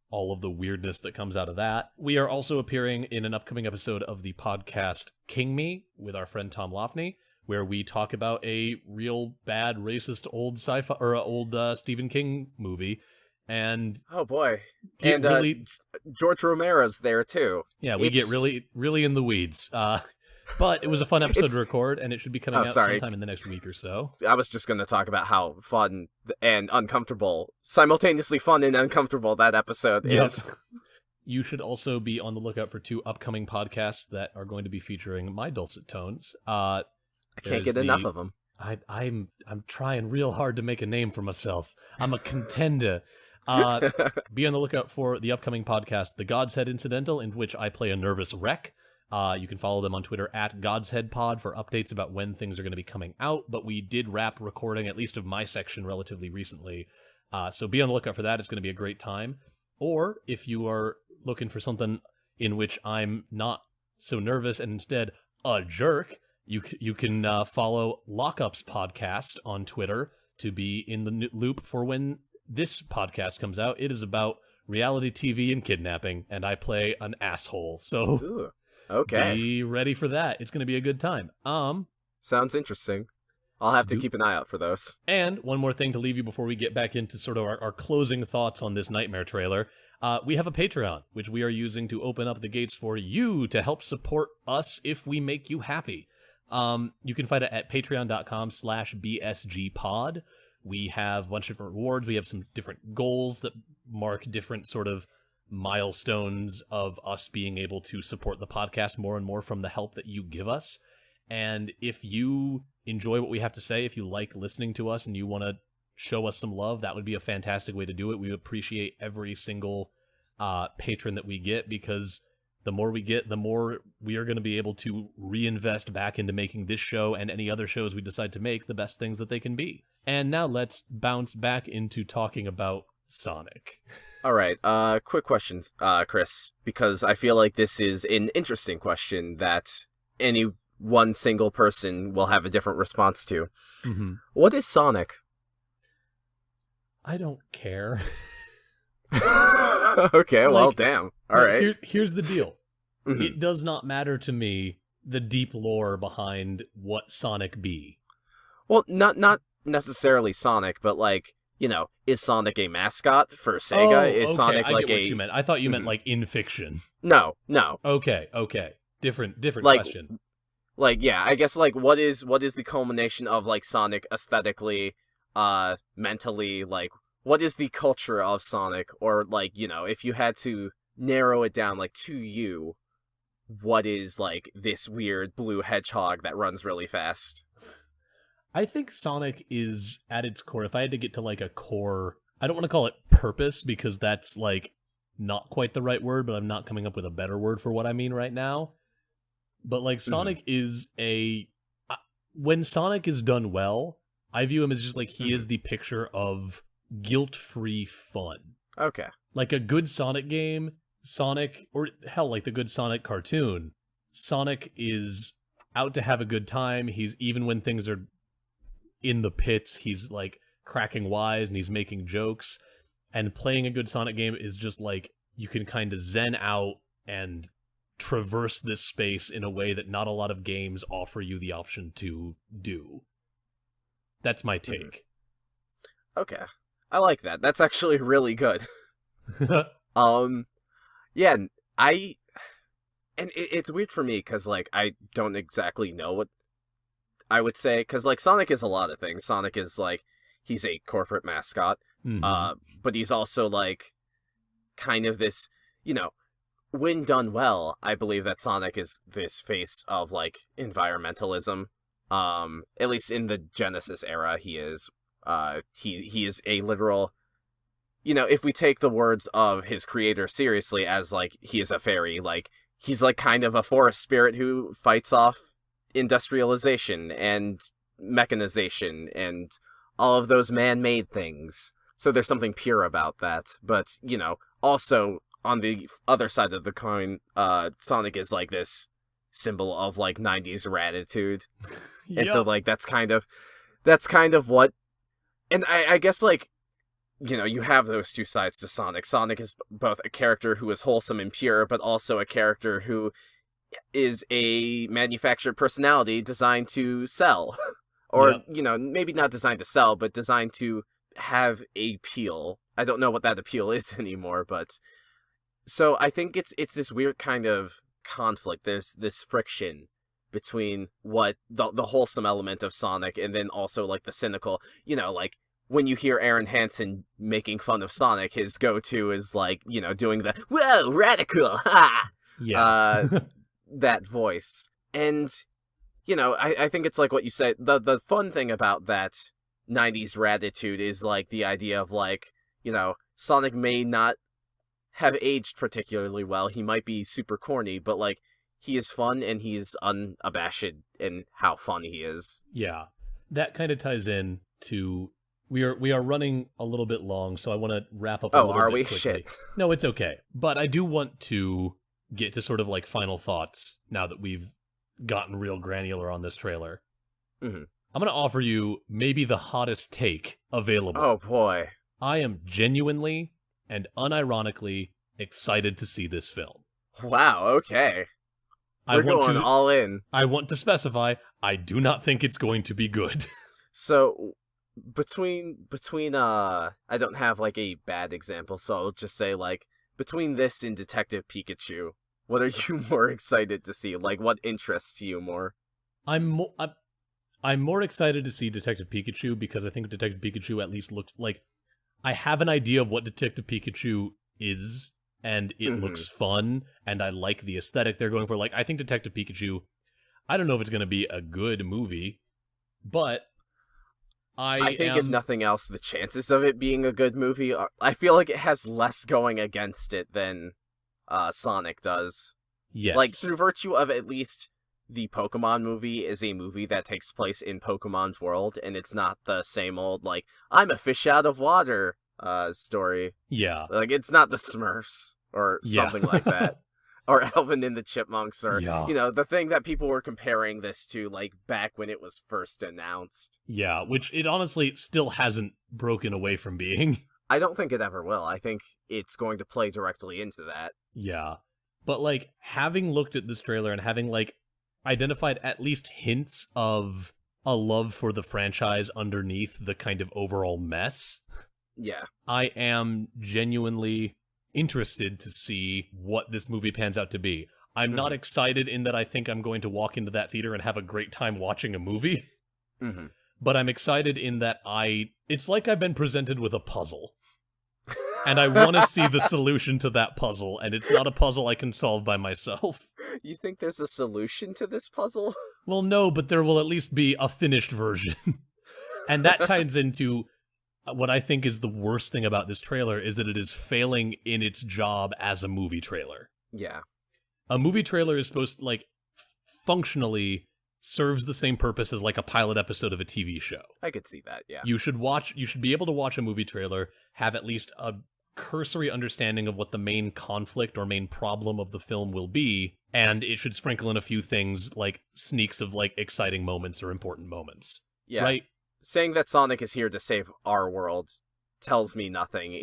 all of the weirdness that comes out of that. We are also appearing in an upcoming episode of the podcast King Me with our friend Tom Lofney, where we talk about a real bad racist old sci-fi or old Stephen King movie. And oh boy, and really, George Romero's there too. Yeah, we get really, really in the weeds. But it was a fun episode to record, and it should be coming out sometime in the next week or so. I was just going to talk about how fun and uncomfortable, simultaneously fun and uncomfortable that episode is. You should also be on the lookout for 2 upcoming podcasts that are going to be featuring my dulcet tones. I can't get enough of them. I'm trying real hard to make a name for myself. I'm a contender. Be on the lookout for the upcoming podcast, The God's Head Incidental, in which I play a nervous wreck. You can follow them on Twitter @GodsHeadPod for updates about when things are going to be coming out, but we did wrap recording, at least of my section, relatively recently. So be on the lookout for that. It's going to be a great time. Or if you are looking for something in which I'm not so nervous and instead a jerk, You can follow Lockup's podcast on Twitter to be in the loop for when this podcast comes out. It is about reality TV and kidnapping, and I play an asshole. So Ooh, okay. Be ready for that. It's going to be a good time. Sounds interesting. I'll have to keep an eye out for those. And one more thing to leave you before we get back into sort of our closing thoughts on this Nightmare trailer. We have a Patreon, which we are using to open up the gates for you to help support us if we make you happy. You can find it at patreon.com/bsgpod. We have a bunch of different rewards. We have some different goals that mark different sort of milestones of us being able to support the podcast more and more from the help that you give us. And if you enjoy what we have to say, if you like listening to us and you want to show us some love, that would be a fantastic way to do it. We appreciate every single patron that we get, because the more we get, the more we are going to be able to reinvest back into making this show and any other shows we decide to make the best things that they can be. And now let's bounce back into talking about Sonic. All right, quick questions, Chris, because I feel like this is an interesting question that any one single person will have a different response to. Mm-hmm. What is Sonic? I don't care. Okay, well, damn. All right. Here's the deal. Mhm. It does not matter to me the deep lore behind what Sonic be. Well, not necessarily Sonic, but like, you know, is Sonic a mascot for Sega? Oh, Is okay, Sonic I like get what you meant. I thought you meant Mhm. like in fiction. No. Okay. Different Like, question. Like, yeah, I guess like what is the culmination of like Sonic aesthetically, mentally, like what is the culture of Sonic, or like, you know, if you had to narrow it down like to you, what is like this weird blue hedgehog that runs really fast? I think Sonic is at its core, if I had to get to like a core, I don't want to call it purpose because that's like not quite the right word, but I'm not coming up with a better word for what I mean right now. But like Sonic is when Sonic is done well, I view him as just like he is the picture of guilt-free fun. Okay. Like a good Sonic game, Sonic, or hell, like the good Sonic cartoon, Sonic is out to have a good time. He's, even when things are in the pits, he's like cracking wise and he's making jokes. And playing a good Sonic game is just like, you can kind of zen out and traverse this space in a way that not a lot of games offer you the option to do. That's my take. Okay. I like that. That's actually really good. Yeah, it's weird for me because like I don't exactly know what I would say, because like Sonic is a lot of things. Sonic is like, he's a corporate mascot, but he's also like kind of this, you know, when done well, I believe that Sonic is this face of like environmentalism. At least in the Genesis era, he is. He is a literal, you know, if we take the words of his creator seriously as like he is a fairy, like he's like kind of a forest spirit who fights off industrialization and mechanization and all of those man-made things. So there's something pure about that. But, you know, also on the other side of the coin, Sonic is like this symbol of like 90s ratitude. And so like that's kind of what, and I guess like, you know, you have those two sides to Sonic. Sonic is both a character who is wholesome and pure, but also a character who is a manufactured personality designed to sell. Or, you know, maybe not designed to sell, but designed to have appeal. I don't know what that appeal is anymore, but so I think it's this weird kind of conflict. There's this friction between what the wholesome element of Sonic and then also like the cynical, you know, like when you hear Aaron Hansen making fun of Sonic, his go-to is like, you know, doing the, whoa, radical, ha! Yeah. That voice. And, you know, I think it's like what you said, the fun thing about that 90s ratitude is like the idea of like, you know, Sonic may not have aged particularly well, he might be super corny, but like, he is fun and he's unabashed in how fun he is. Yeah. That kind of ties in to, we are running a little bit long, so I want to wrap up a little bit quickly. Shit. No, it's okay. But I do want to get to sort of like final thoughts now that we've gotten real granular on this trailer. Mm-hmm. I'm going to offer you maybe the hottest take available. Oh, boy. I am genuinely and unironically excited to see this film. Wow, okay. We're going all in. I want to specify, I do not think it's going to be good. So, between I don't have, like, a bad example, so I'll just say, like, between this and Detective Pikachu, what are you more excited to see? Like, what interests you more? I'm more excited to see Detective Pikachu because I think Detective Pikachu at least looks like... I have an idea of what Detective Pikachu is, and it looks fun, and I like the aesthetic they're going for. Like, I think Detective Pikachu, I don't know if it's going to be a good movie, but I think if nothing else, the chances of it being a good movie, I feel like it has less going against it than Sonic does. Yes. Like, through virtue of at least the Pokemon movie is a movie that takes place in Pokemon's world, and it's not the same old, like, I'm a fish out of water story. Yeah. Like, it's not the Smurfs or something like that. Or Alvin and the Chipmunks, or, you know, the thing that people were comparing this to, like, back when it was first announced. Yeah, which it honestly still hasn't broken away from being. I don't think it ever will. I think it's going to play directly into that. Yeah. But, like, having looked at this trailer and having, like, identified at least hints of a love for the franchise underneath the kind of overall mess. Yeah. I am genuinely interested to see what this movie pans out to be. I'm not excited in that I think I'm going to walk into that theater and have a great time watching a movie. But I'm excited in that it's like I've been presented with a puzzle. And I want to see the solution to that puzzle, and it's not a puzzle I can solve by myself. You think there's a solution to this puzzle? Well, no, but there will at least be a finished version. And that ties into what I think is the worst thing about this trailer, is that it is failing in its job as a movie trailer. Yeah. A movie trailer is supposed to, like, functionally serves the same purpose as, like, a pilot episode of a TV show. I could see that, yeah. You should be able to watch a movie trailer, have at least a cursory understanding of what the main conflict or main problem of the film will be, and it should sprinkle in a few things like sneaks of, like, exciting moments or important moments. Yeah. Right? Saying that Sonic is here to save our world tells me nothing,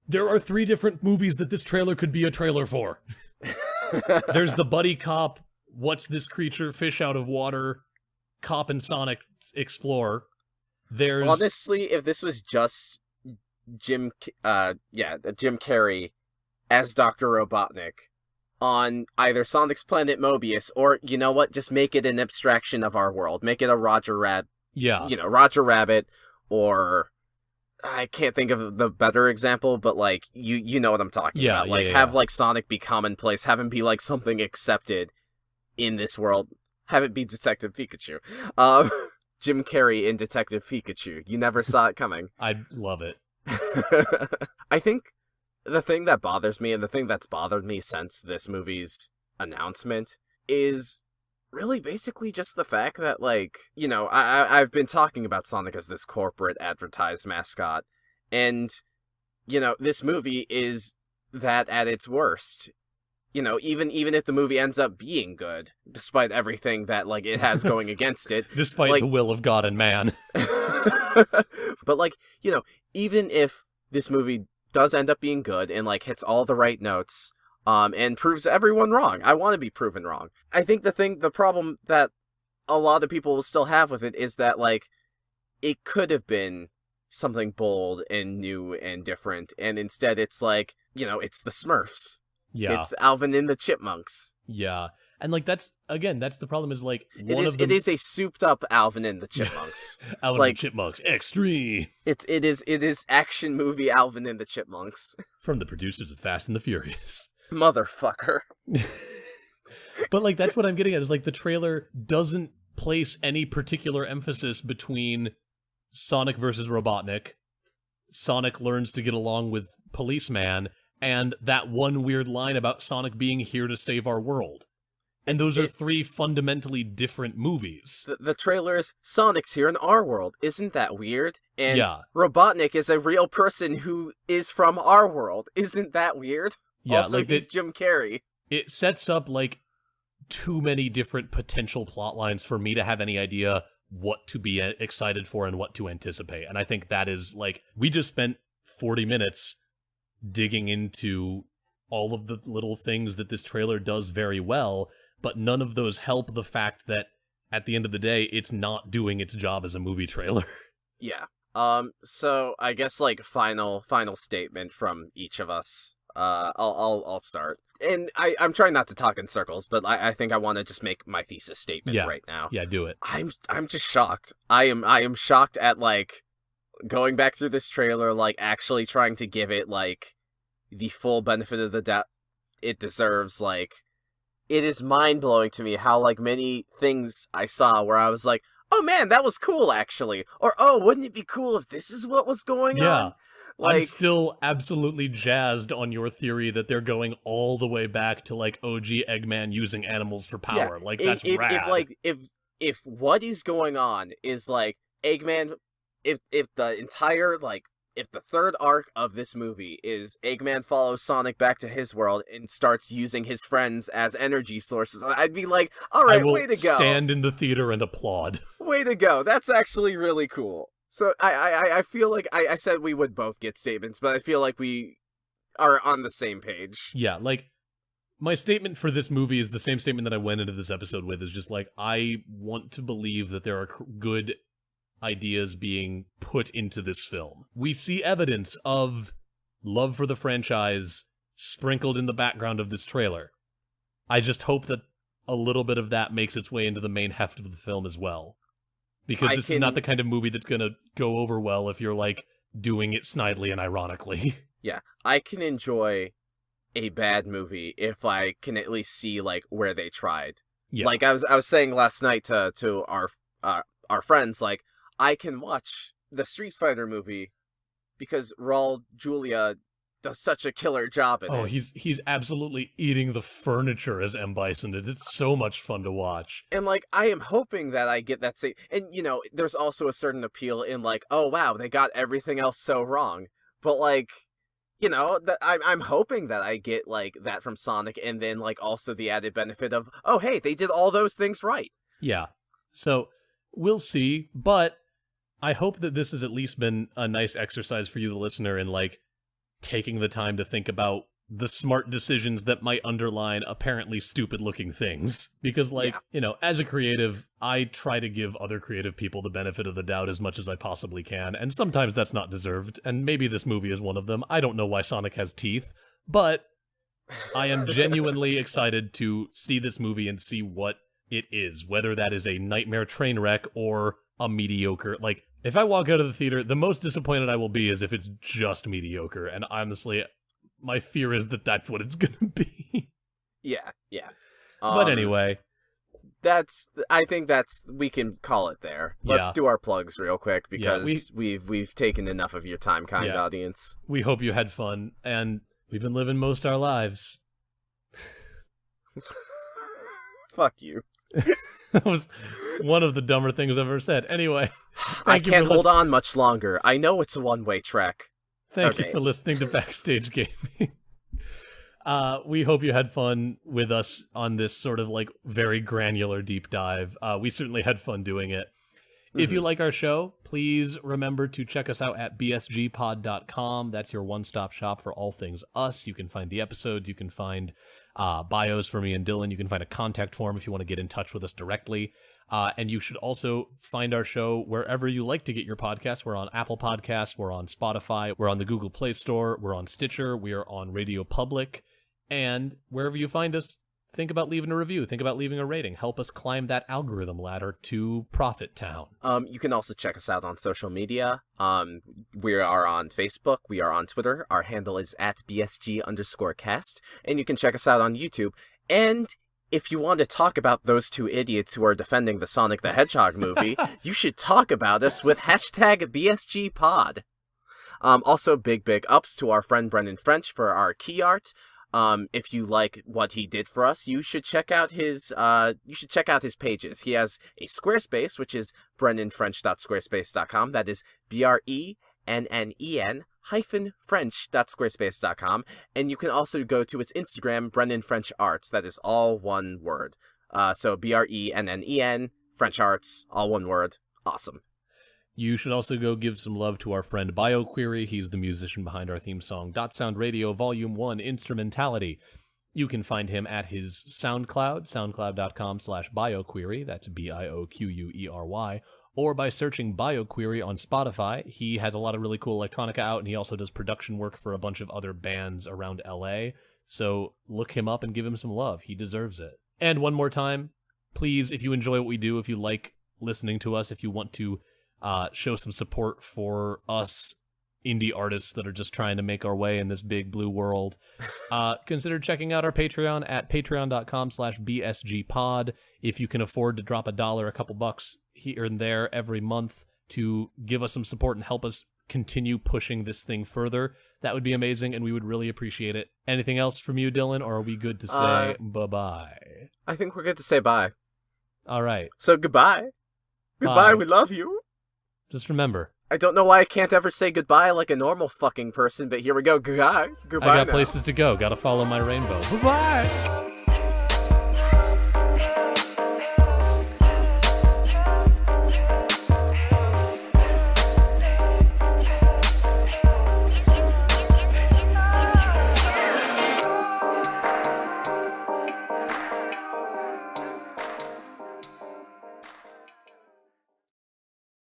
There are 3 different movies that this trailer could be a trailer for. There's the buddy cop, what's this creature, fish out of water, cop and Sonic explore. There's... Honestly, if this was just Jim Carrey as Dr. Robotnik on either Sonic's Planet Mobius, or, you know what, just make it an abstraction of our world. Make it a Roger Rabbit. Yeah. You know, Roger Rabbit, or... I can't think of the better example, but, like, you know what I'm talking about. Like, have, like, Sonic be commonplace, have him be, like, something accepted in this world. Have it be Detective Pikachu. Jim Carrey in Detective Pikachu. You never saw it coming. I love it. I think the thing that bothers me, and the thing that's bothered me since this movie's announcement, is really basically just the fact that, like, you know, I've been talking about Sonic as this corporate advertised mascot, and, you know, this movie is that at its worst. You know, even if the movie ends up being good, despite everything that, like, it has going against it. Despite, like, the will of God and man. But, like, you know, even if this movie does end up being good and, like, hits all the right notes, and proves everyone wrong. I want to be proven wrong. I think the problem that a lot of people will still have with it is that, like, it could have been something bold and new and different, and instead it's like, you know, it's the Smurfs. Yeah. It's Alvin and the Chipmunks. Yeah. And, like, that's the problem is, like, it is a souped up Alvin and the Chipmunks. Alvin and the Chipmunks, extreme. It is action movie Alvin and the Chipmunks. From the producers of Fast and the Furious. Motherfucker. But, like, that's what I'm getting at, is, like, the trailer doesn't place any particular emphasis between Sonic versus Robotnik, Sonic learns to get along with Policeman, and that one weird line about Sonic being here to save our world. And those are 3 fundamentally different movies. The trailer is, Sonic's here in our world. Isn't that weird? And Robotnik is a real person who is from our world. Isn't that weird? Yeah, also, like he's Jim Carrey. It sets up, like, too many different potential plot lines for me to have any idea what to be excited for and what to anticipate. And I think that is, like, we just spent 40 minutes digging into all of the little things that this trailer does very well, but none of those help the fact that at the end of the day, it's not doing its job as a movie trailer. Yeah. So I guess, like, final statement from each of us. I'll start. And I'm trying not to talk in circles, but I think I want to just make my thesis statement right now. Yeah, do it. I'm just shocked. I am shocked at, like, going back through this trailer, like, actually trying to give it, like, the full benefit of the doubt it deserves. Like, it is mind-blowing to me how, like, many things I saw where I was like, oh man, that was cool, actually. Or, oh, wouldn't it be cool if this is what was going on? Like, I'm still absolutely jazzed on your theory that they're going all the way back to, like, OG Eggman using animals for power. Yeah, like, that's rad. If what is going on is, like, Eggman, if the entire, like, if the third arc of this movie is Eggman follows Sonic back to his world and starts using his friends as energy sources, I'd be like, all right, way to go. I will stand in the theater and applaud. Way to go. That's actually really cool. So I feel like I said we would both get statements, but I feel like we are on the same page. Yeah, like, my statement for this movie is the same statement that I went into this episode with, is just like, I want to believe that there are good ideas being put into this film. We see evidence of love for the franchise sprinkled in the background of this trailer. I just hope that a little bit of that makes its way into the main heft of the film as well. Because this is not the kind of movie that's gonna go over well if you're, like, doing it snidely and ironically. Yeah, I can enjoy a bad movie if I can at least see, like, where they tried. Yeah. Like, I was saying last night to our friends, like, I can watch the Street Fighter movie because Raul Julia does such a killer job in it. Oh, he's absolutely eating the furniture as M. Bison. It's so much fun to watch. And, like, I am hoping that I get that same... And, you know, there's also a certain appeal in, like, oh, wow, they got everything else so wrong. But, like, you know, I'm hoping that I get, like, that from Sonic, and then, like, also the added benefit of, oh, hey, they did all those things right. Yeah. So, we'll see, but I hope that this has at least been a nice exercise for you, the listener, in, like, taking the time to think about the smart decisions that might underline apparently stupid-looking things. Because, like, you know, as a creative, I try to give other creative people the benefit of the doubt as much as I possibly can, and sometimes that's not deserved, and maybe this movie is one of them. I don't know why Sonic has teeth, but I am genuinely excited to see this movie and see what it is, whether that is a nightmare train wreck or a mediocre, like, if I walk out of the theater, the most disappointed I will be is if it's just mediocre, and honestly, my fear is that that's what it's gonna be. Yeah. But anyway, I think we can call it there. Let's do our plugs real quick, because we've taken enough of your time, kind audience. We hope you had fun, and we've been living most our lives. Fuck you. That was one of the dumber things I've ever said. Anyway, I can't hold on much longer. I know it's a one-way track. Thank you for listening to Backstage Gaming. We hope you had fun with us on this sort of, like, very granular deep dive. We certainly had fun doing it. If you like our show, please remember to check us out at bsgpod.com. That's your one-stop shop for all things us. You can find the episodes. You can find bios for me and Dylan. You can find a contact form if you want to get in touch with us directly. And you should also find our show wherever you like to get your podcasts. We're on Apple Podcasts. We're on Spotify. We're on the Google Play Store. We're on Stitcher. We are on Radio Public. And wherever you find us, think about leaving a review. Think about leaving a rating. Help us climb that algorithm ladder to Profit Town. You can also check us out on social media. We are on Facebook. We are on Twitter. Our handle is at BSG_cast. And you can check us out on YouTube. And if you want to talk about those two idiots who are defending the Sonic the Hedgehog movie, you should talk about us with hashtag BSGPod. Also, big ups to our friend Brendan French for our key art. If you like what he did for us, you should check out his his pages. He has a Squarespace, which is brendanfrench.squarespace.com. That is BRENNEN-French.squarespace.com. And you can also go to his Brendan French Arts. That is all one word. So BRENNEN, French Arts, all one word. Awesome. You should also go give some love to our friend BioQuery. He's the musician behind our theme song, Dot Sound Radio Volume 1 Instrumentality. You can find him at his SoundCloud, soundcloud.com/BioQuery, that's BIOQUERY, or by searching BioQuery on Spotify. He has a lot of really cool electronica out, and he also does production work for a bunch of other bands around LA. So look him up and give him some love. He deserves it. And one more time, please, if you enjoy what we do, if you like listening to us, if you want to show some support for us indie artists that are just trying to make our way in this big blue world, consider checking out our Patreon at patreon.com/bsgpod. If you can afford to drop $1, a couple bucks here and there every month to give us some support and help us continue pushing this thing further, that would be amazing, and we would really appreciate it. Anything else from you, Dylan, or are we good to say bye-bye? I think we're good to say bye. All right. So goodbye. Goodbye, Bye. we love you. Just remember, I don't know why I can't ever say goodbye like a normal fucking person, but here we go. Goodbye. Goodbye I got now. places to go. Gotta follow my rainbow. Bye-bye!